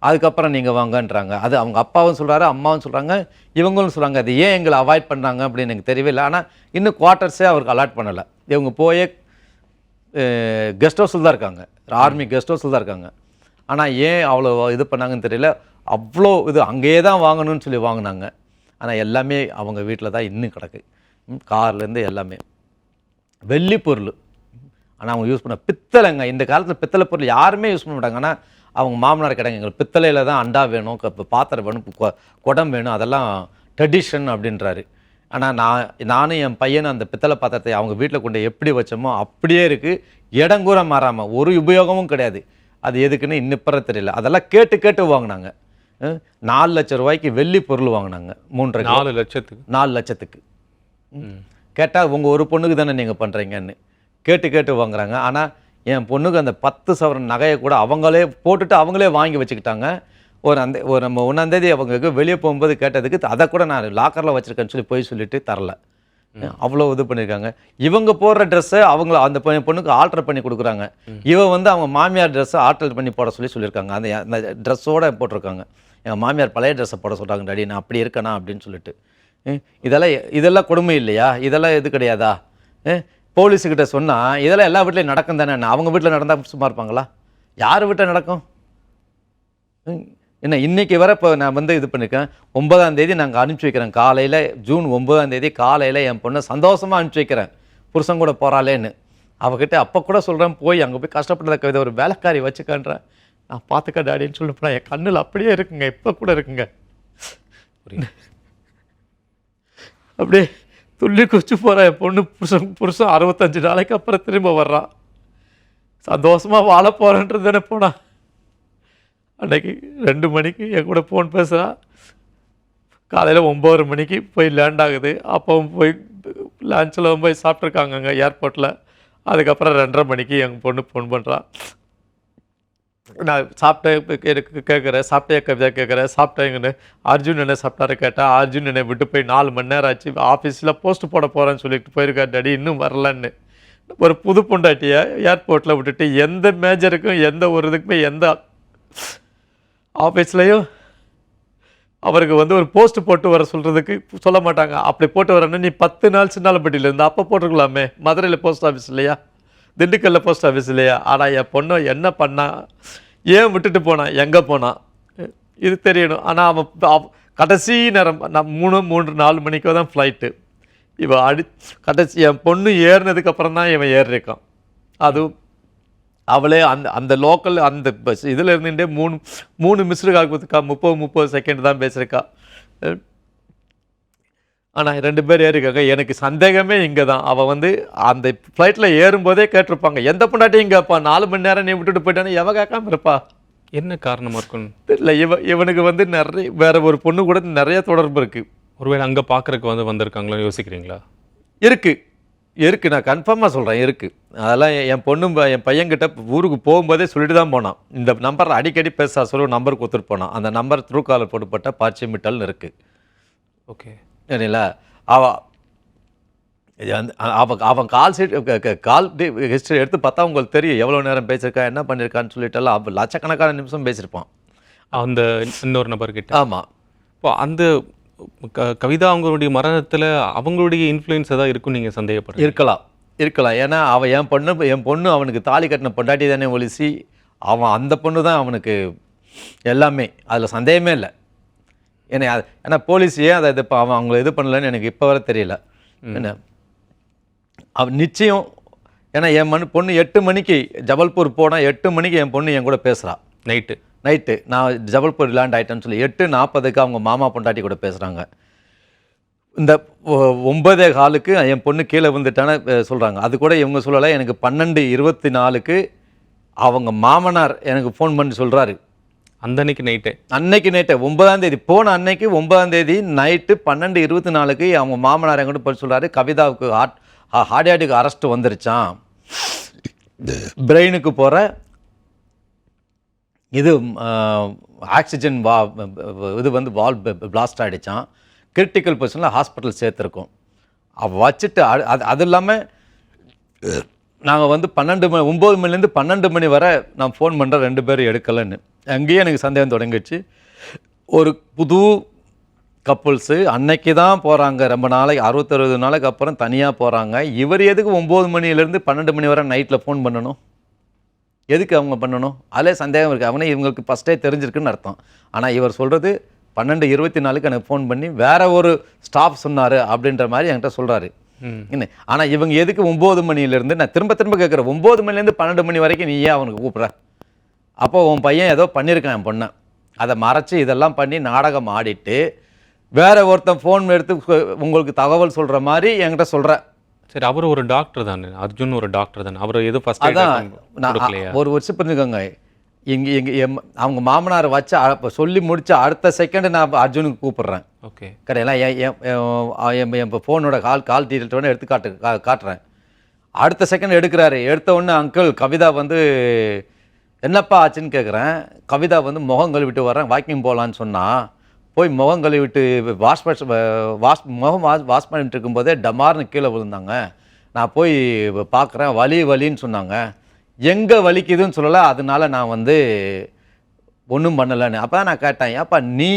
அதுக்கப்புறம் நீங்கள் வாங்கன்றாங்க. அது அவங்க அப்பாவும் சொல்கிறாரு, அம்மாவும் சொல்கிறாங்க, இவங்களும் சொல்கிறாங்க. அது ஏன் எங்களை அவாய்ட் பண்ணுறாங்க அப்படின்னு எனக்கு தெரியவே இல்லை. ஆனால் இன்னும் குவார்ட்டர்ஸே அவருக்கு அலாட் பண்ணலை. இவங்க போய் கெஸ்ட் ஹவுஸில் தான் இருக்காங்க, ஆர்மி கெஸ்ட் ஹவுஸில் தான் இருக்காங்க. ஆனால் ஏன் அவ்வளோ இது பண்ணாங்கன்னு தெரியல. அவ்வளோ இது அங்கேயே தான் வாங்கணும்னு சொல்லி வாங்கினாங்க. ஆனால் எல்லாமே அவங்க வீட்டில் தான் இன்னும் கிடக்கு. கார்லேருந்து எல்லாமே வெள்ளி பொருள். ஆனால் அவங்க யூஸ் பண்ண பித்தளைங்க. இந்த காலத்தில் பித்தளை பொருள் யாருமே யூஸ் பண்ண மாட்டாங்க. ஆனால் அவங்க மாமனார் கிடங்க, எங்களுக்கு பித்தளையில் தான் அண்டா வேணும், பாத்திரம் வேணும், குடம் வேணும், அதெல்லாம் ட்ரெடிஷன் அப்படின்றாரு. ஆனால் நானும் என் பையனும் அந்த பித்தளை பாத்திரத்தை அவங்க வீட்டில் கொண்டு எப்படி வச்சோமோ அப்படியே இருக்குது, இடங்கூற மாறாமல், ஒரு உபயோகமும் கிடையாது. அது எதுக்குன்னு இன்னிப்பற தெரியல. அதெல்லாம் கேட்டு வாங்கினாங்க. 4 லட்சம் ரூபாய்க்கு வெள்ளி பொருள் வாங்கினாங்க. 4 லட்சத்துக்கு கேட்டால் உங்கள் ஒரு பொண்ணுக்கு தானே நீங்கள் பண்ணுறீங்கன்னு கேட்டு வாங்குறாங்க. ஆனால் என் பொண்ணுக்கு அந்த 10 சவரன் நகையை கூட அவங்களே போட்டுட்டு அவங்களே வாங்கி வச்சுக்கிட்டாங்க. நம்ம 1ஆம் தேதி அவங்களுக்கு வெளியே போகும்போது கேட்டதுக்கு அதை கூட நான் லாக்கரில் வச்சுருக்கேன்னு சொல்லி போய் சொல்லிட்டு தரல. அவ்வளோ இது பண்ணியிருக்காங்க. இவங்க போடுற ட்ரெஸ்ஸை அவங்கள அந்த பொண்ணுக்கு ஆல்டர் பண்ணி கொடுக்குறாங்க. வந்து அவங்க மாமியார் ட்ரெஸ்ஸை ஆல்டர் பண்ணி போட சொல்லியிருக்காங்க. அந்த ட்ரெஸ்ஸோடு போட்டிருக்காங்க. எங்கள் மாமியார் பழைய ட்ரெஸ்ஸை போட சொல்கிறாங்க, டாடி நான் அப்படி இருக்கேனா அப்படின்னு சொல்லிட்டு. இதெல்லாம் கொடுமை இல்லையா? இதெல்லாம் இது கிடையாதா? போலீஸுக்கிட்ட சொன்னால் இதெல்லாம் எல்லா வீட்லையும் நடக்கும் தானே. அவங்க வீட்டில் நடந்தால் சும்மா இருப்பாங்களா? யார் வீட்டில் நடக்கும்? என்ன இன்றைக்கி வர இப்போ நான் வந்து இது பண்ணியிருக்கேன். 9ஆம் தேதி நாங்கள் அனுப்பிச்சி வைக்கிறேன். காலையில் ஜூன் 9ஆம் தேதி காலையில் என் பொண்ணை சந்தோஷமாக அனுப்பிச்சி வைக்கிறேன், புருஷன் கூட போகிறாளேன்னு. அவகிட்ட அப்போ கூட சொல்கிறேன், போய் அங்கே போய் கஷ்டப்பட்டத கவிதை ஒரு வேலைக்காரி வச்சுக்கன்றேன். நான் பார்த்துக்க டாடின்னு சொல்லி போனால் என் கண்ணில் அப்படியே இருக்குங்க, இப்போ கூட இருக்குங்க. அப்படியே துள்ளி குச்சி போகிறேன். என் பொண்ணு புருஷன் 65 நாளைக்கு அப்புறம் திரும்ப வர்றான். சந்தோஷமாக வாழ போகிறேன்றது தானே போனான். அன்னைக்கு 2 மணிக்கு என் கூட ஃபோன் பேசுகிறா. காலையில் 9 மணிக்கு போய் லேண்ட் ஆகுது. அப்போ போய் லஞ்சில் போய் சாப்பிட்ருக்காங்க அங்கே ஏர்போர்ட்டில். அதுக்கப்புறம் 2:30 மணிக்கு எங்கள் பொண்ணு ஃபோன் பண்ணுறா. நான் சாப்பிட்டேன் எனக்கு கேட்குறேன், சாப்பிட்டே கவிதா கேட்குறேன், சாப்பிட்டேங்கன்னு. அர்ஜுன் என்ன சாப்பிட்டாரு கேட்டேன். அர்ஜுன் என்னை விட்டு போய் 4 மணி நேரம் ஆச்சு, ஆஃபீஸில் போஸ்ட் போட போகிறேன்னு சொல்லிட்டு போயிருக்காரு டாடி, இன்னும் வரலன்னு. ஒரு புது பொண்டாட்டியை ஏர்போர்ட்டில் விட்டுட்டு எந்த மேஜருக்கும் எந்த ஒரு இதுக்குமே எந்த ஆஃபீஸ்லேயும் அவருக்கு ஒரு போஸ்ட் போட்டு வர சொல்கிறதுக்கு சொல்ல மாட்டாங்க. அப்படி போட்டு வரேன்னா நீ 10 நாள் சின்னாலப்பட்டியில் இருந்து அப்போ போட்டுருக்கலாமே. மதுரையில் போஸ்ட் ஆஃபீஸ் இல்லையா, திண்டுக்கல்லில் போஸ்ட் ஆஃபீஸ் இல்லையா? ஆனால் என் பொண்ணை என்ன பண்ணா, ஏன் விட்டுட்டு போனான், எங்கே போனான் இது தெரியணும். ஆனால் அவன் கடைசி நேரம் நான் 3-4 மணிக்கோ தான் ஃப்ளைட்டு. இவன் கடைசி என் பொண்ணு ஏறினதுக்கப்புறம் தான் இவன் ஏறிருக்கான். அதுவும் அவளே அந்த லோக்கல் அந்த பஸ் இதில் இருந்துகிட்டே 3 மிஸ்டு கால் கொடுத்துருக்கா. 30 செகண்ட் தான் பேசியிருக்கா. ஆனால் 2 பேர் ஏறிருக்காங்க. எனக்கு சந்தேகமே இங்கே தான். அவள் அந்த ஃப்ளைட்டில் ஏறும்போதே கேட்டிருப்பாங்க, எந்த பொண்டாட்டியும் இங்கேப்பா 4 மணி நேரம் நீ விட்டுட்டு போயிட்டானே எவ கேட்காம இருப்பா.
என்ன காரணமாக இருக்கும்
இல்லை, இவனுக்கு நிறைய வேற ஒரு பொண்ணு கூட நிறைய தொடர்பு இருக்குது.
ஒருவேளை அங்கே பார்க்குறக்கு வந்திருக்காங்களோ யோசிக்கிறீங்களா?
இருக்கு நான் கன்ஃபார்மாக சொல்கிறேன், இருக்குது. அதெல்லாம் என் பொண்ணு என் பையன்கிட்ட ஊருக்கு போகும்போதே சொல்லிட்டு தான் போனான். இந்த நம்பர் அடிக்கடி பேச சொல்லி ஒரு நம்பர் கொடுத்துட்டு போனான். அந்த நம்பர் த்ரூ காலர் போட்டுப்பட்ட பார்ச்சிமிட்டல்னு இருக்குது.
ஓகே,
சரிங்களா? அவன் கால் ஹிஸ்ட்ரி எடுத்து பார்த்தா உங்களுக்கு தெரியும் எவ்வளோ நேரம் பேசியிருக்கான், என்ன பண்ணியிருக்கான்னு சொல்லிட்டுலாம். அவன் லட்சக்கணக்கான நிமிஷம் பேசியிருப்பான்
அந்த இன்னொரு நபர்கிட்ட.
ஆமாம்.
இப்போ அந்த கவிதா அவங்களுடைய மரணத்தில் அவங்களுடைய இன்ஃப்ளூயன்ஸ் ஏதாவது இருக்குன்னு நீங்கள் சந்தேகப்படுறீங்க?
இருக்கலாம். ஏன்னா அவன் என் பொண்ணு அவனுக்கு தாலி கட்டின பொண்டாட்டி தானே ஒழிச்சு, அவன் அந்த பொண்ணு தான் அவனுக்கு எல்லாமே. அதில் சந்தேகமே இல்லை. ஏன்னா போலீஸ் ஏன் அதை அவன் அவங்கள இது பண்ணலன்னு எனக்கு இப்போ வரை தெரியல. என்ன அவன் நிச்சயம், ஏன்னா என் பொண்ணு 8 மணிக்கு ஜபல்பூர் போனால் 8 மணிக்கு என் பொண்ணு என் கூட பேசுகிறான். நைட்டு நான் ஜபல்பூர் லேண்ட் ஆகிட்டேன்னு சொல்லி 8:40க்கு அவங்க மாமா பொண்டாட்டி கூட பேசுகிறாங்க. இந்த 9:15க்கு என் பொண்ணு கீழே வந்துட்டான்னு சொல்கிறாங்க. அது கூட இவங்க சொல்லலை. எனக்கு 12:24க்கு அவங்க மாமனார் எனக்கு ஃபோன் பண்ணி சொல்கிறாரு.
அன்னைக்கு நைட்டு
9ஆம் தேதி போன அன்னைக்கு 9ஆம் தேதி நைட்டு 12:24க்கு அவங்க மாமனார் என்கிட்ட போய் சொல்கிறாரு, கவிதாவுக்கு ஹார்ட் அரெஸ்ட் வந்துருச்சான், பிரெயினுக்கு போகிற இது ஆக்சிஜன் இது வால் பிளாஸ்ட் ஆகிடுச்சான், கிரிட்டிக்கல் பொசிஷனில் ஹாஸ்பிட்டல் சேர்த்துருக்கோம். வச்சுட்டு அது இல்லாமல் நாங்கள் 9 மணிலேருந்து 12 மணி வரை நான் ஃபோன் பண்ணுறேன், 2 பேரும் எடுக்கலைன்னு. அங்கேயே எனக்கு சந்தேகம் தொடங்கிடுச்சு. ஒரு புது கப்புள்ஸு அன்னைக்கு தான் போகிறாங்க, ரொம்ப நாளைக்கு 60-60 நாளைக்கு அப்புறம் தனியாக போகிறாங்க. இவர் எதுக்கு 9 மணிலேருந்து 12 மணி வரை நைட்டில் ஃபோன் பண்ணணும்? எதுக்கு அவங்க பண்ணணும்? அதிலே சந்தேகம் இருக்குது. அவனே இவங்களுக்கு ஃபஸ்ட்டே தெரிஞ்சிருக்குன்னு அர்த்தம். ஆனால் இவர் சொல்கிறது 12:24க்கு எனக்கு ஃபோன் பண்ணி வேற ஒரு ஸ்டாஃப் சொன்னார் அப்படின்ற மாதிரி என்கிட்ட சொல்கிறாரு. என்ன ஆனால் இவங்க எதுக்கு 9 மணிலேருந்து, நான் திரும்ப கேட்குறேன், 9 மணிலேருந்து 12 மணி வரைக்கும் நீ ஏன் அவனுக்கு கூப்பிட்ற? அப்போ உன் பையன் ஏதோ பண்ணியிருக்கான் என் பொண்ணை, அதை மறைச்சி இதெல்லாம் பண்ணி நாடகம் ஆடிட்டு வேற ஒருத்தன் ஃபோன் எடுத்து உங்களுக்கு தகவல் சொல்கிற மாதிரி என்கிட்ட சொல்கிற.
சரி, அவர் ஒரு டாக்டர் தானே, அர்ஜுன் ஒரு டாக்டர் தானே, அவர் எது ஃபர்ஸ்ட்
ஒரு வருஷம் புரிஞ்சுக்கோங்க. இங்கே அவங்க மாமனார் வச்சு சொல்லி முடிச்சு அடுத்த செகண்ட் நான் அர்ஜுனுக்கு கூப்பிட்றேன்.
ஓகே,
கரெக்டாக என் ஃபோனோட கால் டீட்டெயில் எடுத்து காட்டுறேன். அடுத்த செகண்ட் எடுக்கிறாரு. எடுத்த உடனே அங்கிள் கவிதா என்னப்பா ஆச்சுன்னு கேட்குறேன். கவிதா முகம் கழுவிட்டு வரேன், வாக்கிங் போகலான்னு சொன்னால் போய் முகம் கழுவிட்டு முகம் வாஷ் பண்ணிட்டு இருக்கும்போதே டமார்னு கீழே விழுந்தாங்க. நான் போய் பார்க்குறேன், வலின்னு சொன்னாங்க. எங்கே வலிக்குதுன்னு சொல்லலை, அதனால நான் ஒன்றும் பண்ணலைன்னு. அப்போ தான் நான் கேட்டேன், ஏப்பா நீ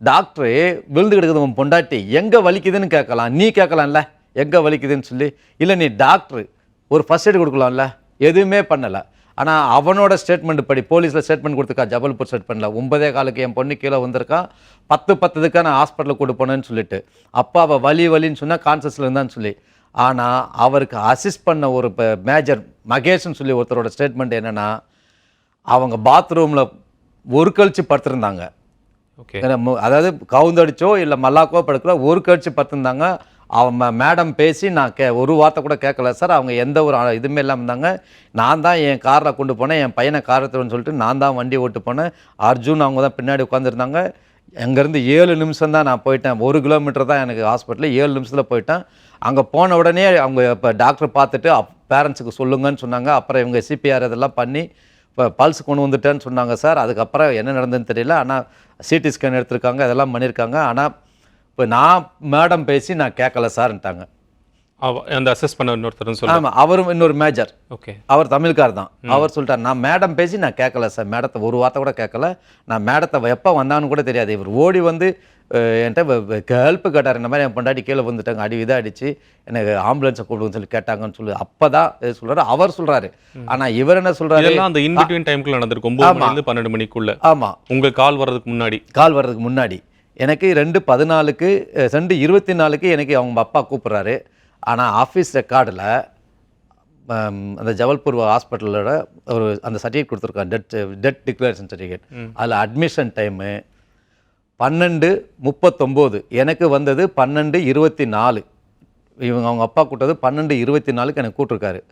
டாக்டரு விழுந்து கிடக்குது உன் பொண்டாட்டி, எங்கே வலிக்குதுன்னு கேட்கலாம், நீ கேட்கலாம்ல எங்கே வலிக்குதுன்னு சொல்லி. இல்லை நீ டாக்டரு ஒரு ஃபர்ஸ்ட் எய்டு கொடுக்கலாம்ல, எதுவுமே பண்ணலை. ஆனால் அவனோட ஸ்டேட்மெண்ட் படி போலீஸில் ஸ்டேட்மெண்ட் கொடுத்துருக்கா, ஜபல்பூர் ஸ்டேட்மெண்ட்டில் 9:15க்கு என் பொண்ணு கீழே வந்திருக்கான், 10:10க்கு நான் ஹாஸ்பிட்டலில் கூட்டு போனேன்னு சொல்லிட்டு. அப்போ அவள் வலின்னு சொன்னால் கான்சியஸில் இருந்தான்னு சொல்லி. ஆனால் அவருக்கு அசிஸ்ட் பண்ண ஒரு மேஜர் மகேஷ்னு சொல்லி ஒருத்தரோட ஸ்டேட்மெண்ட் என்னென்னா, அவங்க பாத்ரூமில் ஒரு கழிச்சு படுத்திருந்தாங்க.
ஓகே,
அதாவது கவுந்தடிச்சோ இல்லை மல்லாக்கோ படுக்கல, ஒரு கழிச்சு படுத்திருந்தாங்க. அவன் மேடம் பேசி நான் ஒரு வார்த்தை கூட கேட்கல சார். அவங்க எந்த ஒரு இதுவுமே இல்லாமல் இருந்தாங்க. நான் தான் என் காரில் கொண்டு போனேன், என் பையனை காரத்துன்னு சொல்லிட்டு நான் தான் வண்டி ஓட்டு போனேன். அர்ஜுன் அவங்க தான் பின்னாடி உட்காந்துருந்தாங்க. அங்கேருந்து 7 நிமிஷம் தான் நான் போயிட்டேன். 1 கிலோமீட்டர் தான் எனக்கு ஹாஸ்பிட்டலு. 7 நிமிஷத்தில் போயிட்டேன். அங்கே போன உடனே அவங்க இப்போ டாக்டர் பார்த்துட்டு பேரண்ட்ஸுக்கு சொல்லுங்கன்னு சொன்னாங்க. அப்புறம் இவங்க சிபிஆர் இதெல்லாம் பண்ணி இப்போ பல்ஸ் கொண்டு வந்துட்டேன்னு சொன்னாங்க சார். அதுக்கப்புறம் என்ன நடந்ததுன்னு தெரியல. ஆனால் சிடி ஸ்கேன் எடுத்திருக்காங்க, இதெல்லாம் பண்ணியிருக்காங்க. ஆனால் இப்போ நான் மேடம் பேசி நான் கேட்கல சார்ன்ட்டாங்க.
அந்த அசஸ் பண்ண இன்னொருத்தர் சொல்லுங்க.
ஆமாம், அவரும் இன்னொரு மேஜர்.
ஓகே,
அவர் தமிழ்கார் தான். அவர் சொல்லிட்டார், நான் மேடம் பேசி நான் கேட்கல சார். மேடத்தை ஒரு வார்த்தை கூட கேட்கல. நான் மேடத்தை எப்போ வந்தான்னு கூட தெரியாது. இவர் ஓடி வந்து என்கிட்ட ஹெல்ப்பு கேட்டார். இந்த மாதிரி என் பொண்டாட்டி கீழே வந்துட்டாங்க, இதாக அடிச்சு எனக்கு ஆம்புலன்ஸை கூப்பிடுன்னு சொல்லி கேட்டாங்கன்னு சொல்லி அப்போ தான் சொல்கிறாரு. அவர் சொல்கிறாரு. ஆனால் இவர் என்ன சொல்கிறாரு,
அந்த இன்பிட்வீன் டைம்குள்ள நடந்திருக்கு, 9 மணிலேருந்து 12 மணிக்குள்ள.
ஆமாம்,
உங்களுக்கு கால் வர்றதுக்கு முன்னாடி எனக்கு 2:14க்கு 2:24க்கு எனக்கு அவங்க அப்பா கூப்பிட்றாரு. ஆனால் ஆஃபீஸ் ரெக்கார்டில் அந்த ஜபல்பூர் ஹாஸ்பிட்டலோட ஒரு அந்த சர்டிஃபிகேட் கொடுத்துருக்காங்க, டெத் டிக்ளரேஷன் சர்டிஃபிகேட். அதில் அட்மிஷன் டைமு 12:39, எனக்கு வந்தது 12:24. இவங்க அவங்க அப்பா கூட்டது 12:24க்கு எனக்கு கூப்பிட்ருக்காரு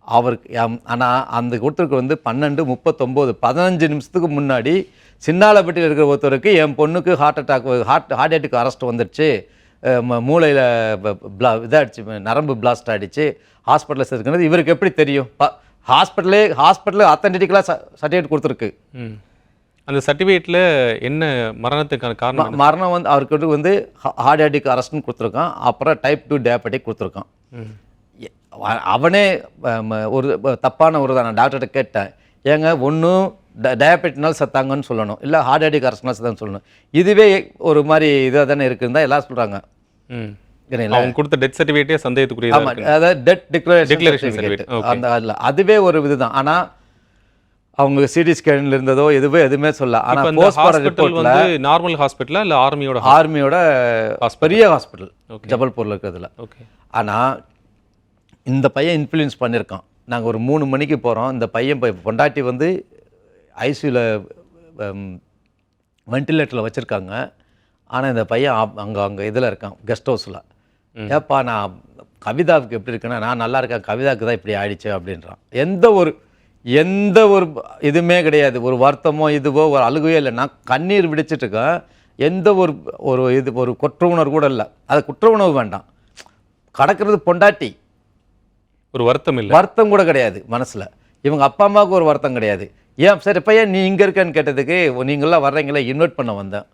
அவருக்கு. ஆனால் அந்த கொடுத்துருக்கு வந்து 12:39, 15 நிமிஷத்துக்கு முன்னாடி சின்னாலப்பட்டியில் இருக்கிற ஒருத்தருக்கு என் பொண்ணுக்கு ஹார்ட் அட்டாக் அரெஸ்ட் வந்துடுச்சு, மூளையில் இதாகிடுச்சு, நரம்பு பிளாஸ்ட் ஆகிடுச்சு, ஹாஸ்பிட்டலில் இருக்கிறது இவருக்கு எப்படி தெரியும்? ஹாஸ்பிட்டலே அத்தன்டிக்கலாக சர்டிஃபிகேட் கொடுத்துருக்கு. அந்த சர்டிஃபிகேட்டில் என்ன மரணத்துக்கான காரணம்?
மரணம் வந்து அவருக்கு வந்து ஹார்ட் அட்டாக் அரெஸ்ட்னு கொடுத்துருக்கான். அப்புறம் டைப் 2 டயபெட்டிக் கொடுத்துருக்கான். அவனே ஒரு தப்பான ஒரு தான். நான் டாக்டர்கிட்ட கேட்டேன், ஏங்க ஒன்றும் டயபெட்டினால் செத்தாங்கன்னு சொல்லணும், இல்லை ஹார்ட் அட்டாக் அரெஸ்ட்னால் செத்தாங்கன்னு சொல்லணும். இதுவே ஒரு மாதிரி இதாக தானே இருக்குன்னு தான் எல்லாம் சொல்கிறாங்க.
அவங்க கொடுத்த டெத் சர்டிஃபிகேட்டே சந்தேகத்துக்குரிய.
ஆமாம், அதாவது டெத் டிக்ளரேஷன் சர்டிஃபிகேட் அந்த அதில் அதுவே ஒரு இதுதான். ஆனால் அவங்க சிடி ஸ்கேனில் இருந்ததோ எதுவுமே சொல்ல. ஆனால் போஸ்ட்மார்ட்டம் ரிப்போர்ட்ல
வந்து நார்மல் ஹாஸ்பிட்டலா இல்லை ஆர்மியோட
பெரிய ஹாஸ்பிட்டல் ஜபல்பூரில் இருக்கிறதுல.
ஓகே.
ஆனால் இந்த பையன் இன்ஃப்ளூயன்ஸ் பண்ணியிருக்கான். நாங்கள் ஒரு 3 மணிக்கு போகிறோம். இந்த பையன் பொண்டாட்டி வந்து ஐசியூவில் வென்டிலேட்டரில் வச்சுருக்காங்க. ஆனால் இந்த பையன் அங்கே இதில் இருக்கான், கெஸ்ட் ஹவுஸில். ஏப்பா நான் கவிதாவுக்கு எப்படி இருக்குன்னா, நான் நல்லா இருக்கேன், கவிதாவுக்கு தான் இப்படி ஆயிடுச்சு அப்படின்றான். எந்த ஒரு இதுவுமே கிடையாது, ஒரு வருத்தமோ இதுவோ ஒரு அழுகையோ இல்லை. நான் கண்ணீர் விடிச்சிட்ருக்கேன். எந்த ஒரு குற்ற உணர்வு கூட இல்லை. அது குற்ற உணர்வு வேண்டாம், கடக்கிறது பொண்டாட்டி,
ஒரு வருத்தம் இல்லை,
வருத்தம் கூட கிடையாது மனசில். இவங்க அப்பா அம்மாவுக்கு ஒரு வருத்தம் கிடையாது. ஏன் சரி பையன் நீ இங்கே இருக்கேன்னு கேட்டதுக்கு, நீங்களாம் வர்றீங்களா, இன்வைட் பண்ண வந்தேன்.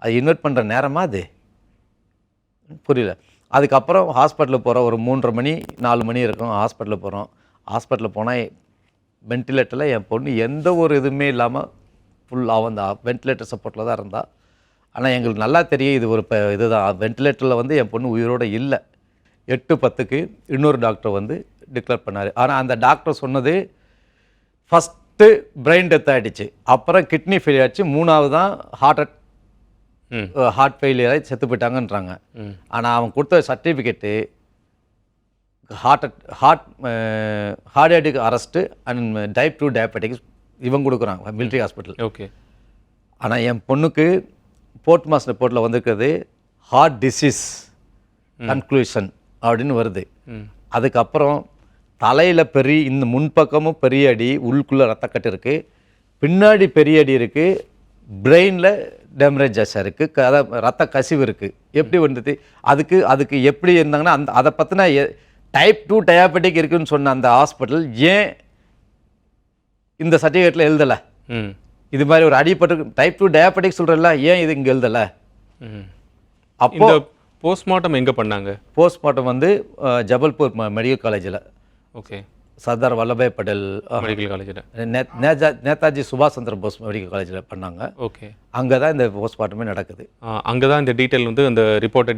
அது இன்வைட் பண்ணுற நேரமா அது புரியல. அதுக்கப்புறம் ஹாஸ்பிட்டலுக்கு போகிறோம். ஒரு 3:30 மணி 4 மணி இருக்கும். ஹாஸ்பிட்டலுக்கு போகிறோம். ஹாஸ்பிட்டலில் போனால் வென்டிலேட்டரில் என் பொண்ணு எந்த ஒரு இதுவுமே இல்லாமல் ஃபுல்லாக அந்த வென்டிலேட்டர் சப்போர்ட்டில் தான் இருந்தா. ஆனால் எங்களுக்கு நல்லா தெரியும் இது ஒரு இதுதான், வென்டிலேட்டரில் வந்து என் பொண்ணு உயிரோடு இல்லை. 8:10க்கு இன்னொரு டாக்டர் வந்து டிக்ளேர் பண்ணார். ஆனால் அந்த டாக்டர் சொன்னது ஃபஸ்ட்டு பிரெயின் டெத் ஆகிடுச்சு, அப்புறம் கிட்னி ஃபெயிலியர் ஆச்சு, 3வது தான் ஹார்ட் ஃபெயிலியர் ஆகி செத்து போயிட்டாங்கன்றாங்க. ஆனால் அவன் கொடுத்த certificate heart attack arrest and type 2 diabetics இவன் கொடுக்குறாங்க மிலிட்ரி ஹாஸ்பிட்டல்.
ஓகே.
ஆனால் என் பொண்ணுக்கு போர்ட் மாஸ்டர் ரிப்போர்ட்டில் வந்திருக்கிறது ஹார்ட் டிசீஸ் கன்க்ளூஷன் அப்படின்னு வருது. அதுக்கப்புறம் தலையில் இந்த முன்பக்கமும் பெரிய அடி, உள்ளுக்குள்ளே ரத்தக்கட்டு இருக்குது, பின்னாடி பெரிய அடி இருக்குது, பிரெயினில் டேமரேஜஸ் இருக்குது, ரத்த கசிவு இருக்குது. எப்படி வந்தது அதுக்கு எப்படி இருந்தாங்கன்னா அதை பற்றின டைப் 2 டயாபெட்டிக் இருக்குன்னு சொன்ன அந்த ஹாஸ்பிட்டல் ஏன் இந்த சர்டிஃபிகேட்டில் எழுதலை? இது மாதிரி ஒரு அடிப்பட்டு டைப் 2 டயாபெட்டிக் சொல்கிறல்ல, ஏன் இது இங்கே எழுதலை? அப்போ
போஸ்ட்மார்ட்டம் எங்கே பண்ணாங்க?
போஸ்ட்மார்ட்டம் வந்து ஜபல்பூர் மெடிக்கல் காலேஜில்.
ஓகே.
சர்தார் வல்லபாய் பட்டேல்
மெடிக்கல் காலேஜில்,
நேதாஜி சுபாஷ் சந்திர போஸ் மெடிக்கல் காலேஜில் பண்ணாங்க.
ஓகே.
அங்கே தான் இந்த போஸ்ட்மார்ட்டமே நடக்குது.
அங்கே தான் இந்த டீட்டெயில் வந்து அந்த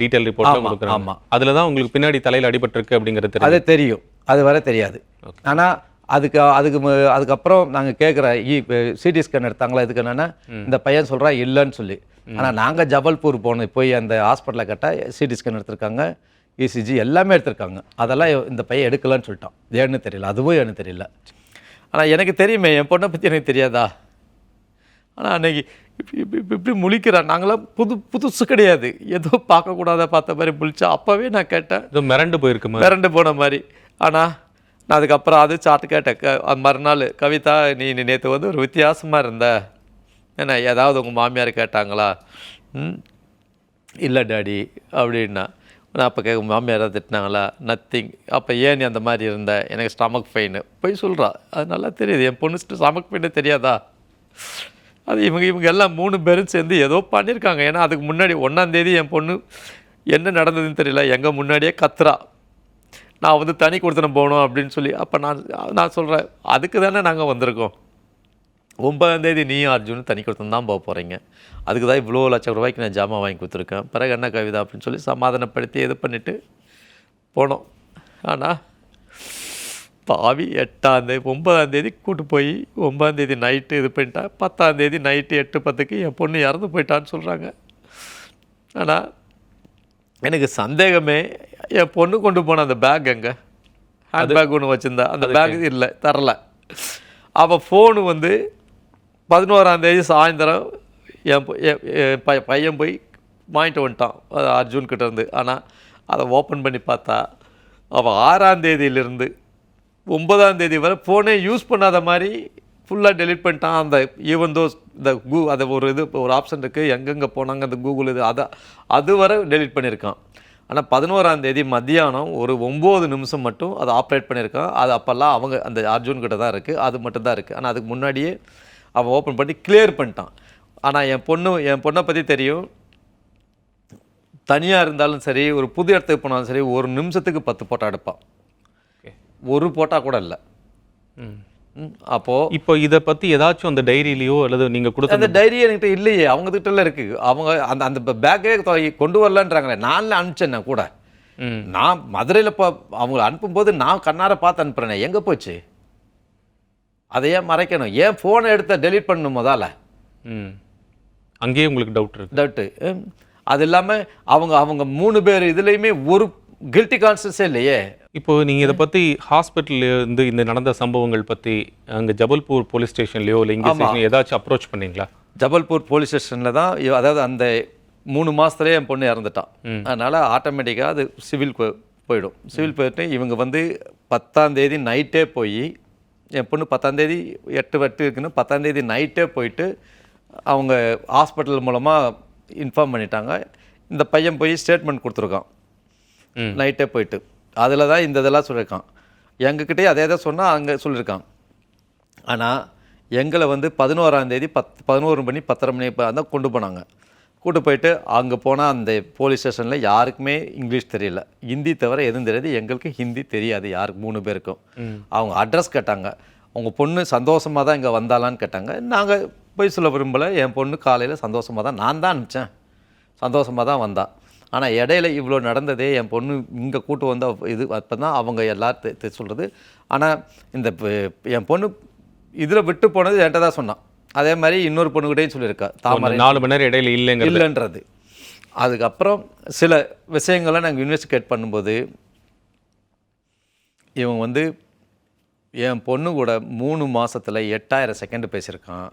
டீட்டெயில் ரிப்போர்ட் கொடுக்குறாங்க. ஆமாம், அதில் தான் உங்களுக்கு பின்னாடி தலையில் அடிபட்டிருக்கு அப்படிங்கிறது
அது தெரியும், அது வர தெரியாது. ஆனால் அதுக்கப்புறம் நாங்கள் கேட்குற சிடி ஸ்கேன் எடுத்தாங்களா, இதுக்கு என்னென்னா இந்த பையன் சொல்கிறா இல்லைன்னு சொல்லி. ஆனால் நாங்கள் ஜபல்பூர் போய் அந்த ஹாஸ்பிட்டலில் கேட்டால் சிடி ஸ்கேன் எடுத்திருக்காங்க, இசிஜி எல்லாமே எடுத்திருக்காங்க. அதெல்லாம் இந்த பையன் எடுக்கலான்னு சொல்லிட்டான். ஏன்னு தெரியல, அதுவும் எனக்கு தெரியல. ஆனால் எனக்கு தெரியுமே, என் பொண்ணை பற்றி எனக்கு தெரியாதா? ஆனால் அன்னைக்கு இப்படி முழிக்கிறான். நாங்களாம் புதுசு கிடையாது, ஏதோ பார்க்கக்கூடாத பார்த்த மாதிரி முழிச்சா. அப்போவே நான் கேட்டேன்,
ஏதோ மிரண்டு போயிருக்குமா?
மிரண்டு போன மாதிரி. ஆனால் நான் அதுக்கப்புறம் அது சாட்டு கேட்டேன். மறுநாள், கவிதா நீ நேற்று வந்து ஒரு வித்தியாசமாக இருந்த, ஏன்னா ஏதாவது உங்கள் மாமியார் கேட்டாங்களா? இல்லை டாடி அப்படின்னா. நான் அப்போ கேட்க மாமியார் ஏதாவது திட்டினாங்களா? நத்திங். அப்போ ஏன் நீ அந்த மாதிரி இருந்த? எனக்கு ஸ்டமக் பெயின். போய் சொல்கிறா. அது நல்லா தெரியுது, என் பொண்ணு ஸ்டமக் பெயினே தெரியாதா? அது இவங்க எல்லாம் 3 பேரும் சேர்ந்து ஏதோ பண்ணியிருக்காங்க. ஏன்னா அதுக்கு முன்னாடி 1ஆம் தேதி என் பொண்ணு என்ன நடந்ததுன்னு தெரியல, எங்கள் முன்னாடியே கத்துறா, நான் வந்து தனி கொடுத்தனம் போகணும் அப்படின்னு சொல்லி. அப்போ நான் சொல்கிறேன், அதுக்கு தானே நாங்கள் வந்திருக்கோம். 9ஆம் தேதி நீயும் அர்ஜுனும் தனி கொடுத்தனம் தான் போக போகிறீங்க, அதுக்கு தான் இவ்வளோ லட்சம் ரூபாய்க்கு நான் ஜாமான் வாங்கி கொடுத்துருக்கேன், பிறகு என்ன கவிதா அப்படின்னு சொல்லி சமாதானப்படுத்தி இது பண்ணிவிட்டு போனோம். ஆனால் பாவி 9ஆம் தேதி கூட்டு போய் 9ஆம் தேதி நைட்டு இது பண்ணிட்டா. 10ஆம் தேதி நைட்டு 8:10க்கு என் பொண்ணு இறந்து போயிட்டான்னு சொல்கிறாங்க. ஆனால் எனக்கு சந்தேகமே, என் பொண்ணு கொண்டு போன அந்த பேக் எங்கே? ஹேண்ட் பேக் ஒன்று வச்சுருந்தா, அந்த பேக் இல்லை, தரல. அவள் ஃபோனு வந்து 11ஆம் தேதி சாயந்தரம் என் பையன் போய் வாங்கிட்டு வந்துட்டான், அது அர்ஜுன்கிட்ட இருந்து. ஆனால் அதை ஓப்பன் பண்ணி பார்த்தா அவள் 6ஆம் தேதியிலிருந்து 9ஆம் தேதி வரை ஃபோனே யூஸ் பண்ணாத மாதிரி ஃபுல்லாக டெலிட் பண்ணிட்டான். அந்த ஈவன் தோ இந்த அதை ஒரு ஆப்ஷன் இருக்குது, எங்கெங்கே போனாங்க அந்த கூகுள் இது, அது வரை டெலிட் பண்ணியிருக்கான். ஆனால் 11ஆம் தேதி மத்தியானம் ஒரு 9 நிமிஷம் மட்டும் அதை ஆப்ரேட் பண்ணியிருக்கான். அது அப்போல்லாம் அவங்க அந்த அர்ஜுன்கிட்ட தான் இருக்குது, அது மட்டும்தான் இருக்குது. ஆனால் அதுக்கு முன்னாடியே அவன் ஓப்பன் பண்ணி கிளியர் பண்ணிட்டான். ஆனால் என் பொண்ணை பற்றி தெரியும், தனியாக இருந்தாலும் சரி, ஒரு புது இடத்துக்கு போனாலும் சரி, ஒரு நிமிஷத்துக்கு 10 போட்டோ எடுப்பான், ஒரு போட்டோ கூட இல்லை. அப்போது
இப்போ இதை பற்றி ஏதாச்சும் அந்த டைரியிலையோ அல்லது நீங்கள் கொடுத்த
அந்த டைரி என்கிட்ட இல்லையே, அவங்க கிட்டலாம் இருக்குது. அவங்க அந்த பேக்கே கொண்டு வரலன்றாங்களே. நான் அனுப்பிச்சேன் கூட. நான் மதுரையில் அவங்க அனுப்பும்போது நான் கண்ணார பார்த்து அனுப்புகிறேனே, எங்கே போச்சு? அதை ஏன் மறைக்கணும்? ஏன் ஃபோனை எடுத்து டெலீட் பண்ணணும் முதல்ல?
அங்கேயே உங்களுக்கு டவுட்டு.
அது இல்லாமல் அவங்க 3 பேர் இதுலேயுமே ஒரு கில்ட்டி கான்சியஸே இல்லையே.
இப்போ நீங்கள் இதை பற்றி ஹாஸ்பிட்டல்லேருந்து இந்த நடந்த சம்பவங்கள் பற்றி அங்கே ஜபல்பூர் போலீஸ் ஸ்டேஷன்லையோ இல்லை இங்கே ஸ்டேஷன் ஏதாச்சும் அப்ரோச் பண்ணீங்களா?
ஜபல்பூர் போலீஸ் ஸ்டேஷனில் தான், அதாவது அந்த 3 மாதத்துலேயே என் பொண்ணு இறந்துட்டான். அதனால் ஆட்டோமேட்டிக்காக அது சிவில் போயிடும். சிவில் போயிட்டு இவங்க வந்து 10ஆம் தேதி நைட்டே போய், என் பொண்ணு 10ஆம் தேதி 8 இருக்குன்னு 10ஆம் தேதி நைட்டே போயிட்டு அவங்க ஹாஸ்பிட்டல் மூலமாக இன்ஃபார்ம் பண்ணிட்டாங்க. இந்த பையன் போய் ஸ்டேட்மெண்ட் கொடுத்துருக்கான் நைட்டே போயிட்டு. அதில் தான் இந்த இதெல்லாம் சொல்லியிருக்கான். எங்ககிட்டே அதே தான் சொன்னால் அங்கே சொல்லியிருக்கான். ஆனால் எங்களை வந்து 11ஆம் தேதி 11 மணி 10:30 மணி தான் கொண்டு போனாங்க. கூட்டு போயிட்டு அங்கே போனால் அந்த போலீஸ் ஸ்டேஷனில் யாருக்குமே இங்கிலீஷ் தெரியல, ஹிந்தி தவிர எதுவும் தெரியாது. எங்களுக்கு ஹிந்தி தெரியாது யாருக்கு 3 பேருக்கும். அவங்க அட்ரஸ் கேட்டாங்க, உங்கள் பொண்ணு சந்தோஷமாக தான் இங்கே வந்தாலான்னு கேட்டாங்க. நாங்கள் போய் சொல்ல விரும்பலை, என் பொண்ணு காலையில் சந்தோஷமாக தான், நான் தான் அனுப்பிச்சேன், சந்தோஷமாக தான் வந்தா. ஆனால் இடையில இவ்வளோ நடந்ததே, என் பொண்ணு இங்கே கூட்டு வந்த இது அப்போ தான் அவங்க எல்லாரும் சொல்கிறது. ஆனால் இந்த என் பொண்ணு இதில் விட்டு போனது என்கிட்ட தான் சொன்னான். அதே மாதிரி இன்னொரு பொண்ணுக்கிட்டையும் சொல்லியிருக்கா, தாமரை
4 மணி நேரம் இடையில
இல்லைன்றது. அதுக்கப்புறம் சில விஷயங்களை நாங்கள் இன்வெஸ்டிகேட் பண்ணும்போது இவன் வந்து என் பொண்ணு கூட 3 மாதத்தில் 8000 செகண்ட் பேசியிருக்கான்.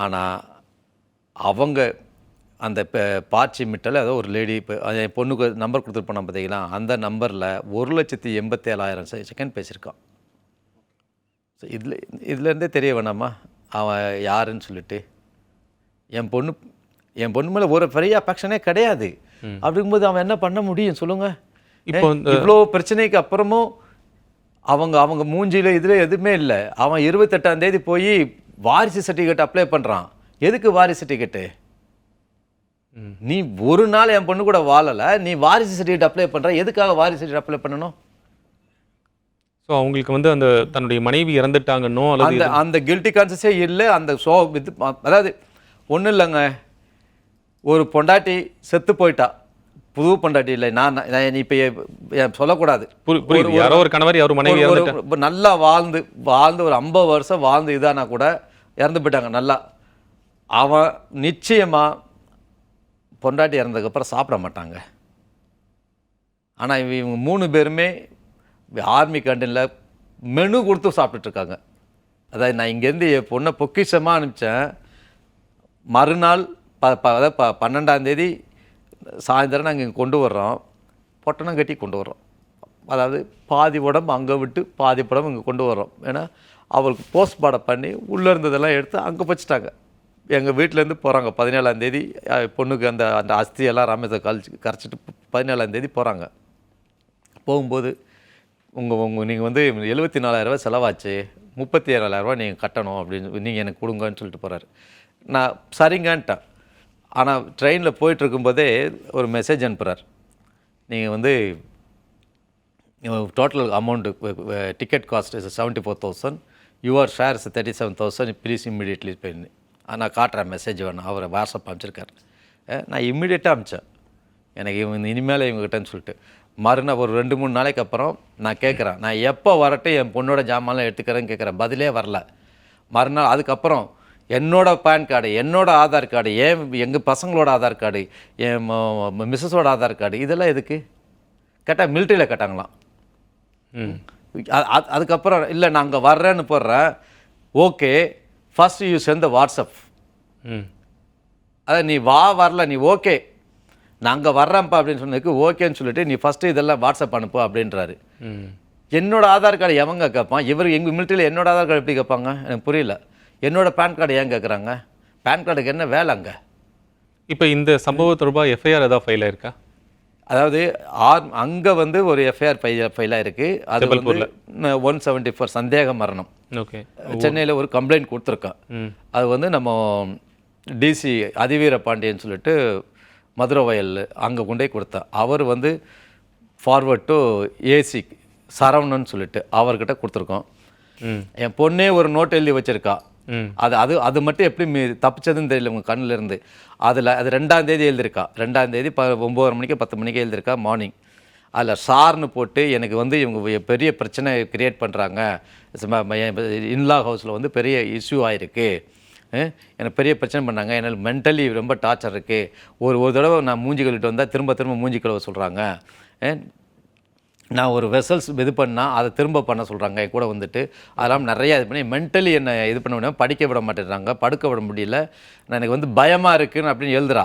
ஆனால் அவங்க அந்த பாச்சி மிட்டல் ஏதோ ஒரு லேடி, இப்போ என் பொண்ணுக்கு நம்பர் கொடுத்துட்டு போனான் பார்த்தீங்களா, அந்த நம்பரில் 1,87,000 செகண்ட் பேசியிருக்கான். ஸோ இதுலேருந்தே தெரிய வேணாமா அவன் யாருன்னு சொல்லிட்டு. என் பொண்ணு மேலே ஒரு பெரிய அஃபெக்ஷனே கிடையாது. அப்படிங்கும்போது அவன் என்ன பண்ண முடியும் சொல்லுங்கள்? இப்போ இவ்வளோ பிரச்சனைக்கு அப்புறமும் அவங்க மூஞ்சியில் இதில் எதுவுமே இல்லை. அவன் 28ஆம் தேதி போய் வாரிசு சர்டிஃபிகேட் அப்ளை பண்ணுறான். எதுக்கு வாரிசு சர்டிஃபிகேட்டு? நீ ஒரு நாள் என் பொண்ணு கூட வாழலை, நீ வாரிசு சர்டிஃபிகேட் அப்ளை பண்ணுற, எதுக்காக வாரிசு சர்டிஃபிகேட் அப்ளை பண்ணணும்?
ஸோ அவங்களுக்கு வந்து அந்த தன்னுடைய மனைவி இறந்துட்டாங்கன்னோ அல்லது
அந்த கில்ட்டி கான்சியஸே இல்லை. அந்த அதாவது ஒன்றும் இல்லைங்க, ஒரு பொண்டாட்டி செத்து போயிட்டா, புது பொண்டாட்டி இல்லை, நான் இப்போ சொல்லக்கூடாது,
யாரோ ஒரு கணவர் யாரோ மனைவி
நல்லா வாழ்ந்து ஒரு 50 வருஷம் வாழ்ந்து இதானா கூட இறந்து போயிட்டாங்க நல்லா. அவன் நிச்சயமாக பொண்டாட்டி இறந்ததுக்கப்புறம் சாப்பிட மாட்டாங்க. ஆனால் இவங்க 3 பேருமே ஆர்மி கேண்டீனில் மெனு கொடுத்து சாப்பிட்டுட்ருக்காங்க. அதாவது நான் இங்கேருந்து என் பொண்ணை பொக்கிஷமாக அனுப்பிச்சேன், மறுநாள் அதாவது 12ஆம் தேதி சாயந்தரம் நாங்கள் இங்கே கொண்டு வர்றோம், பொட்டணம் கட்டி கொண்டு வர்றோம். அதாவது பாதி உடம்பு அங்கே விட்டு பாதி உடம்பு இங்கே கொண்டு வர்றோம். ஏன்னா அவளுக்கு போஸ்ட்மார்ட்டம் பண்ணி உள்ளே இருந்ததெல்லாம் எடுத்து அங்கே வச்சுட்டாங்க. எங்கள் வீட்டிலேருந்து போகிறாங்க 17ஆம் தேதி. பொண்ணுக்கு அந்த அந்த அஸ்தியெல்லாம் ராமேஸ்வரம் கரைச்சிட்டு 17ஆம் தேதி போகிறாங்க. போகும்போது நீங்கள் வந்து 74,000 செலவாச்சு, 37,000 நீங்கள் கட்டணும் அப்படின்னு நீங்கள் எனக்கு கொடுங்கன்னு சொல்லிட்டு போகிறாரு. நான் சரிங்கன்ட்டேன். ஆனால் ட்ரெயினில் போயிட்டுருக்கும்போதே ஒரு மெசேஜ் அனுப்புகிறார். நீங்கள் வந்து total amount ticket cost is 74,000, your share is 37,000, please immediately போயிருந்து. நான் காட்டுறேன் மெசேஜ் வேணும். அவர் வாட்ஸ்அப் அனுப்பிச்சிருக்கார். நான் இம்மிடியட்டாக அனுப்பிச்சேன். எனக்கு இனிமேல் இவங்ககிட்டன்னு சொல்லிட்டு மறுநாள் ஒரு 2-3 நாளைக்கு அப்புறம் நான் கேட்குறேன், நான் எப்போ வரட்டும் என் பொண்ணோட ஜாமான்லாம் எடுத்துக்கிறேன்னு கேட்குறேன். பதிலே வரல. மறுநாள் அதுக்கப்புறம் என்னோடய பேன் கார்டு, என்னோடய ஆதார் கார்டு, எங்கள் பசங்களோட ஆதார் கார்டு, என் மிஸ்ஸஸோட ஆதார் கார்டு, இதெல்லாம் எதுக்கு கேட்டால் மிலிட்ரியில் கேட்டாங்களாம். அதுக்கப்புறம் இல்லை நான் அங்கே வர்றேன்னு போடுறேன். Okay, first you sent the WhatsApp. அதான் நீ வரல, நீ ஓகே நான் அங்கே வர்றேன்ப்பா அப்படின்னு சொன்னதுக்கு ஓகேன்னு சொல்லிட்டு நீ ஃபஸ்ட்டு இதெல்லாம் வாட்ஸ்அப் அனுப்பு அப்படின்றாரு. என்னோட ஆதார் கார்டு எவங்க கேட்பான்? இவர் எங்கள் மிலிட்ரியில் என்னோட ஆதார் கார்டு எப்படி கேட்பாங்க? எனக்கு புரியல. என்னோட பேன் கார்டு ஏன் கேட்குறாங்க? பேன் கார்டுக்கு என்ன வேலை அங்கே? இப்போ
இந்த சம்பவம் தொடர்பாக எஃப்ஐஆர் ஏதாவது ஃபைல் ஆயிருக்கா?
அதாவது அங்கே வந்து ஒரு எஃப்ஐஆர் ஃபைலாக இருக்குது. அது வந்து 174 சந்தேக மரணம்.
ஓகே,
சென்னையில் ஒரு கம்ப்ளைண்ட் கொடுத்துருக்கான். அது வந்து நம்ம டிசி அதிவீர பாண்டியன் சொல்லிட்டு மதுரை வயல் அங்கே கொண்டே கொடுத்தா. அவர் வந்து ஃபார்வர்ட் டு ஏசி சரவணன் சொல்லிட்டு அவர்கிட்ட கொடுத்துருக்கோம். என் பொண்ணே ஒரு நோட் எழுதி வச்சிருக்கா. அது மட்டும் எப்படி தப்பிச்சதுன்னு தெரியல உங்கள் கண்ணில் இருந்து. அது 2ஆம் தேதி எழுதியிருக்கா. 2ஆம் தேதி 9:30 மணிக்கு 10 மணிக்கு எழுதியிருக்கா மார்னிங். அதில் சார்னு போட்டு எனக்கு வந்து இவங்க பெரிய பிரச்சனை கிரியேட் பண்ணுறாங்க, இன்லா ஹவுஸில் வந்து பெரிய இஷ்யூ ஆகிருக்கு, எனக்கு பெரிய பிரச்சனை பண்ணாங்க, எனக்கு மென்டலி ரொம்ப டார்ச்சர் இருக்குது, ஒரு தடவை நான் மூஞ்சி கழுவிட்டு வந்தால் திரும்ப மூஞ்சி கழுவ சொல்கிறாங்க, நான் ஒரு வெசல்ஸ் இது பண்ணால் அதை திரும்ப பண்ண சொல்கிறாங்க, என் கூட வந்துட்டு அதெல்லாம் நிறையா இது பண்ணி மென்டலி என்னை இது பண்ண முடியாமல் படிக்க விட மாட்டேறாங்க, படுக்க விட முடியல, எனக்கு வந்து பயமாக இருக்குன்னு அப்படின்னு எழுதுறா.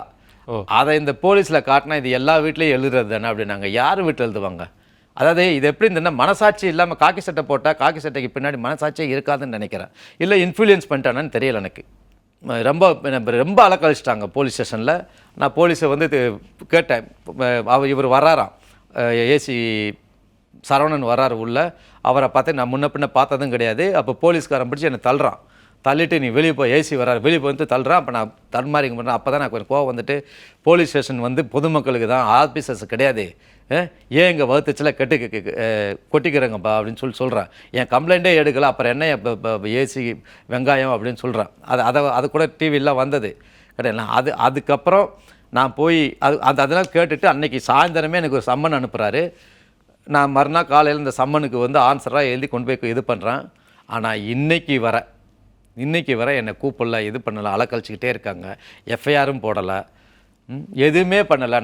அதை இந்த போலீஸில் காட்டினா இது எல்லா வீட்லேயும் எழுதுறது தானே அப்படின்னாங்க. யார் வீட்டில் எழுதுவாங்க? அதாவது இது எப்படி இருந்ததுன்னா மனசாட்சி இல்லாமல் காக்கி சட்டை போட்டால் காக்கி சட்டைக்கு பின்னாடி மனசாட்சியே இருக்காதுன்னு நினைக்கிறேன். இல்லை இன்ஃப்ளூயன்ஸ் பண்ணிட்டானு தெரியல எனக்கு. ரொம்ப அலக்கழிச்சிட்டாங்க போலீஸ் ஸ்டேஷனில். நான் போலீஸை வந்து கேட்டேன், இவர் வராராம், ஏசி சரவணன் வராரு உள்ள. அவரை பார்த்து நான் முன்ன பின்ன பார்த்ததும் கிடையாது. அப்போ போலீஸ்காரன் பிடிச்சி என்னை தள்ளுறான். தள்ளிட்டு நீ வெளியே போய் ஏசி வராரு, வெளியே போய் வந்து தள்ளுறான். அப்போ நான் தன்மாரிங்க பண்ணுறேன். அப்போ தான் நான் கொஞ்சம் கோவம் வந்துட்டு, போலீஸ் ஸ்டேஷன் வந்து பொதுமக்களுக்கு தான், ஆஃபீஸர்ஸ் கிடையாது, ஏன் இங்கே வகுத்துச்சில் கொட்டிக்கிறேங்கப்பா அப்படின்னு சொல்கிறேன். என் கம்ப்ளைண்ட்டே எடுக்கல, அப்புறம் என்ன ஏசி வெங்காயம் அப்படின்னு சொல்கிறேன். அது கூட டிவிலாம் வந்தது கிடையாது. அதுக்கப்புறம் நான் போய் அதெல்லாம் கேட்டுட்டு அன்றைக்கி சாயந்தரமே எனக்கு ஒரு சம்மன் அனுப்புகிறாரு. நான் மறுநாள் காலையில் இந்த சம்மனுக்கு வந்து ஆன்சராக எழுதி கொண்டு போய் இது பண்ணுறேன். ஆனால் இன்றைக்கி வர என்னை கூப்பிடல, இது பண்ணலை, அலக்கழிச்சிக்கிட்டே இருக்காங்க. எஃப்ஐஆரும் போடலை, எதுவுமே பண்ணலை.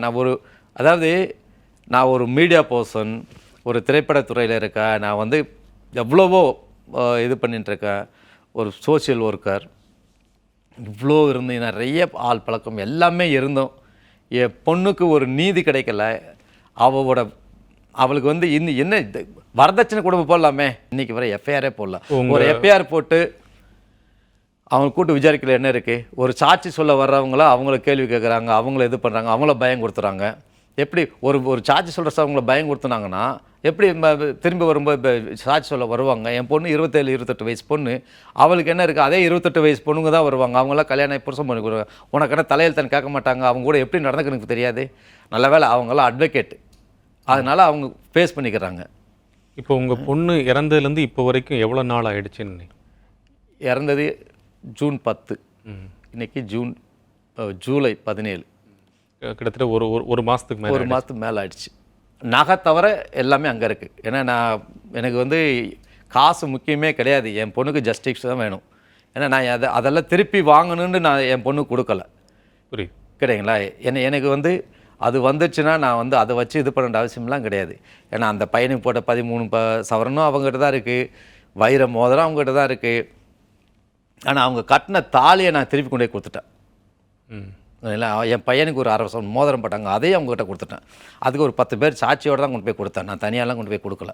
நான் ஒரு மீடியா பர்சன், ஒரு திரைப்படத்துறையில் இருக்கேன், நான் வந்து எவ்வளவோ இது பண்ணிட்டுருக்கேன், ஒரு சோஷியல் ஒர்க்கர், இவ்வளோ இருந்து நிறைய ஆள் பழக்கம் எல்லாமே இருந்தோம். என் பொண்ணுக்கு ஒரு நீதி கிடைக்கல. அவளுக்கு வந்து இன்னும் என்ன வரதட்சணை குடும்பம் போடலாமே, இன்றைக்கி வர எஃப்ஐஆரே போடலாம். ஒரு எஃப்ஐஆர் போட்டு அவங்க கூட்டு விசாரிக்கல என்ன இருக்குது? ஒரு சாட்சி சொல்ல வர்றவங்கள அவங்கள கேள்வி கேட்குறாங்க, அவங்கள இது பண்ணுறாங்க, அவங்கள பயம் கொடுத்துறாங்க. எப்படி ஒரு சாட்சி சொல்கிற அவங்கள பயம் கொடுத்துனாங்கன்னா எப்படி திரும்பி வரும்போது சாட்சி சொல்ல வருவாங்க? என் பொண்ணு 27-28 வயசு பொண்ணு, அவளுக்கு என்ன இருக்குது? அதே 28 வயசு பொண்ணுங்க தான் வருவாங்க. அவங்களாம் கல்யாணம் புருஷன் பண்ணி கொடுவாங்க. உனக்கு என்ன தலையில் தன் கேட்க மாட்டாங்க? அவங்க கூட எப்படி நடந்துக்கு எனக்கு தெரியாது. நல்ல வேலை அவங்களாம் அட்வொகேட்டு, அதனால் அவங்க ஃபேஸ் பண்ணிக்கிறாங்க.
இப்போ உங்கள் பொண்ணு இறந்ததுலேருந்து இப்போ வரைக்கும் எவ்வளோ நாள் ஆகிடுச்சுன்னு?
இறந்தது ஜூன் 10, இன்றைக்கி ஜூலை 17,
கிட்டத்தட்ட ஒரு மாதத்துக்கு
மேலே ஆயிடுச்சு. நகை தவிர எல்லாமே அங்கே இருக்குது. ஏன்னா எனக்கு வந்து காசு முக்கியமே கிடையாது, என் பொண்ணுக்கு ஜஸ்டிஸ் தான் வேணும். ஏன்னா நான் அதெல்லாம் திருப்பி வாங்கணுன்னு நான் என் பொண்ணுக்கு கொடுக்கல.
புரியுது
கிடையாதுங்களா? எனக்கு வந்து அது வந்துச்சுன்னா நான் வந்து அதை வச்சு இது பண்ண அவசியம்லாம் கிடையாது. ஏன்னா அந்த பையனுக்கு போட்ட 13 சவரனும் அவங்ககிட்ட தான் இருக்குது, வைர மோதிரம் அவங்ககிட்ட தான் இருக்குது. ஆனால் அவங்க கட்டின தாலியை நான் திருப்பி கொண்டு போய் கொடுத்துட்டேன். இல்லை, என் பையனுக்கு ஒரு 1/2 சவரன் மோதிரம் போட்டாங்க, அதையும் அவங்ககிட்ட கொடுத்துட்டேன். அதுக்கு ஒரு 10 பேர் சாட்சியோடு தான் கொண்டு போய் கொடுத்தேன், நான் தனியாலாம் கொண்டு போய் கொடுக்கல.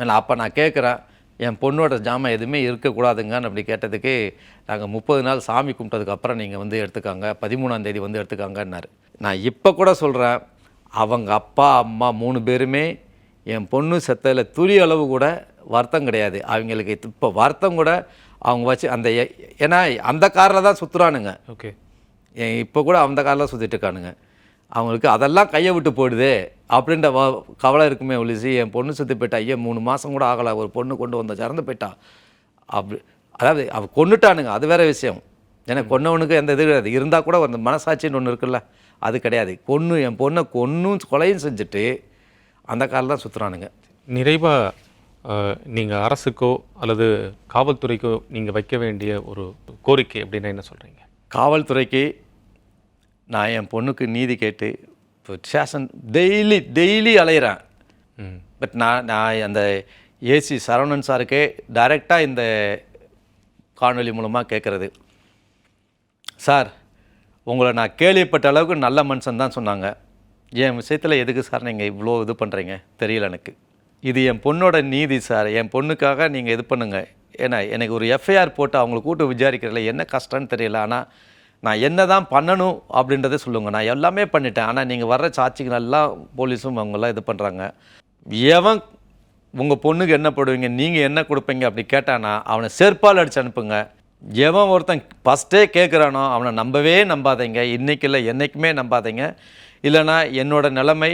இல்லை, அப்போ நான் கேட்குறேன், என் பொண்ணோட ஜாமான் எதுவுமே இருக்கக்கூடாதுங்கன்னு அப்படி கேட்டதுக்கு, நாங்கள் 30 நாள் சாமி கும்பிட்டதுக்கப்புறம் நீங்கள் வந்து எடுத்துக்காங்க, 13ஆம் தேதி வந்து எடுத்துக்காங்கன்னாரு. நான் இப்போ கூட சொல்கிறேன், அவங்க அப்பா அம்மா 3 பேருமே என் பொண்ணு செத்ததில் துளி அளவு கூட வருத்தம் கிடையாது. அவங்களுக்கு இப்போ வருத்தம் கூட அவங்க வச்சு அந்த ஏன்னா அந்த காரில் தான் சுற்றுறானுங்க.
ஓகே,
இப்போ கூட அந்த காரில் சுற்றிட்டு இருக்கானுங்க. அவங்களுக்கு அதெல்லாம் கையை விட்டு போயிடுது அப்படின்ற கவலை இருக்குமே ஒழிச்சு, என் பொண்ணு செத்து போயிட்டா, ஐயோ 3 மாதம் கூட ஆகலை, ஒரு பொண்ணு கொண்டு வந்த இறந்து போயிட்டா அப்படி, அதாவது அவ கொண்டுட்டானுங்க, அது வேறு விஷயம். ஏன்னா கொன்னவனுக்கு எந்த இது கிடையாது, இருந்தால் கூட அந்த மனசாட்சின்னு ஒன்று இருக்குல்ல, அது கிடையாது. என் பொண்ணை கொலையும் செஞ்சுட்டு அந்த காரில் தான் சுற்றுறானுங்க.
நிறைவாக நீங்கள் அரசுக்கோ அல்லது காவல்துறைக்கோ நீங்கள் வைக்க வேண்டிய ஒரு கோரிக்கை அப்படின்னா என்ன சொல்கிறீங்க?
காவல்துறைக்கு நான் என் பொண்ணுக்கு நீதி கேட்டு இப்போ ஸ்டேஷன் டெய்லி அலையிறேன். பட் நான் அந்த ஏசி சரவணன் சாருக்கே டைரெக்டாக இந்த காணொலி மூலமாக கேட்குறது, சார் உங்களை நான் கேள்விப்பட்ட அளவுக்கு நல்ல மனுஷன் தான் சொன்னாங்க, என் விஷயத்தில் எதுக்கு சார் நீங்கள் இவ்வளோ இது பண்ணுறீங்க தெரியல எனக்கு. இது என் பொண்ணோட நீதி சார், என் பொண்ணுக்காக நீங்கள் இது பண்ணுங்கள். ஏன்னா எனக்கு ஒரு எஃப்ஐஆர் போட்டு அவங்களை கூட்டு விசாரிக்கிறதுல என்ன கஷ்டம்னு தெரியல, ஆனால் நான் என்ன தான் பண்ணணும் அப்படின்றத சொல்லுங்கள். நான் எல்லாமே பண்ணிட்டேன், ஆனால் நீங்கள் வர்ற சாட்சிக்கு நல்லா போலீஸும் அவங்கெல்லாம் இது பண்ணுறாங்க. எவன் உங்கள் பொண்ணுக்கு என்ன போடுவீங்க, நீங்கள் என்ன கொடுப்பீங்க அப்படி கேட்டானா அவனை செருப்பால் அடித்து அனுப்புங்க. எவன் ஒருத்தன் ஃபஸ்ட்டே கேட்குறானோ அவனை நம்பவே நம்பாதீங்க, இன்றைக்கி இல்லை என்றைக்குமே நம்பாதீங்க. இல்லைனா என்னோட நிலைமை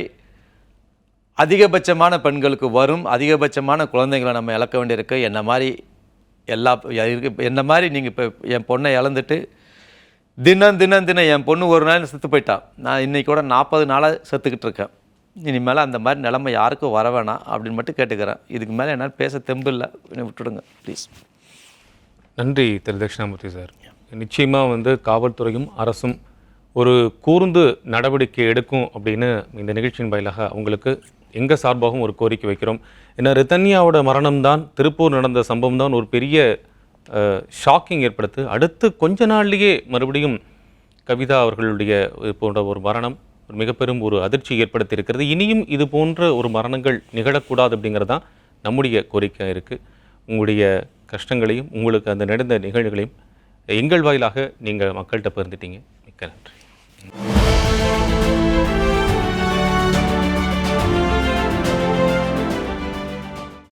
அதிகபட்சமான பெண்களுக்கு வரும், அதிகபட்சமான குழந்தைங்களை நம்ம இழக்க வேண்டியிருக்கு. என்ன மாதிரி என்ன மாதிரி நீங்கள் இப்போ என் பொண்ணை இழந்துட்டு தினம் என் பொண்ணு ஒரு நாள் செத்து போயிட்டான், நான் இன்றைக்கி கூட 40 நாளாக செத்துக்கிட்டு இருக்கேன். இனிமேல் அந்த மாதிரி நிலைமை யாருக்கும் வர வேணாம் அப்படின்னு மட்டும் கேட்டுக்கிறேன். இதுக்கு மேலே என்னால் பேச தெம்பு இல்லை, விட்டுடுங்க ப்ளீஸ்.
நன்றி திரு தட்சிணாமூர்த்தி சார். நிச்சயமாக காவல்துறையும் அரசும் ஒரு கூர்ந்து நடவடிக்கை எடுக்கும் அப்படின்னு இந்த நிகழ்ச்சியின் வாயிலாக உங்களுக்கு எங்கள் சார்பாகவும் ஒரு கோரிக்கை வைக்கிறோம். ஏன்னா ரிதன்யாவோட மரணம் தான், திருப்பூர் நடந்த சம்பவம் தான் ஒரு பெரிய ஷாக்கிங் ஏற்படுத்து. அடுத்து கொஞ்ச நாள்லேயே மறுபடியும் கவிதா அவர்களுடைய போன்ற ஒரு மரணம் ஒரு மிகப்பெரும் ஒரு அதிர்ச்சி ஏற்படுத்தி இருக்கிறது. இனியும் இது போன்ற ஒரு மரணங்கள் நிகழக்கூடாது அப்படிங்கிறது தான் நம்முடைய கோரிக்கை இருக்குது. உங்களுடைய கஷ்டங்களையும் உங்களுக்கு அந்த நடந்த நிகழ்வுகளையும் எங்கள் வாயிலாக நீங்கள் மக்கள்கிட்ட பகிர்ந்துட்டீங்க. மிக்க நன்றி.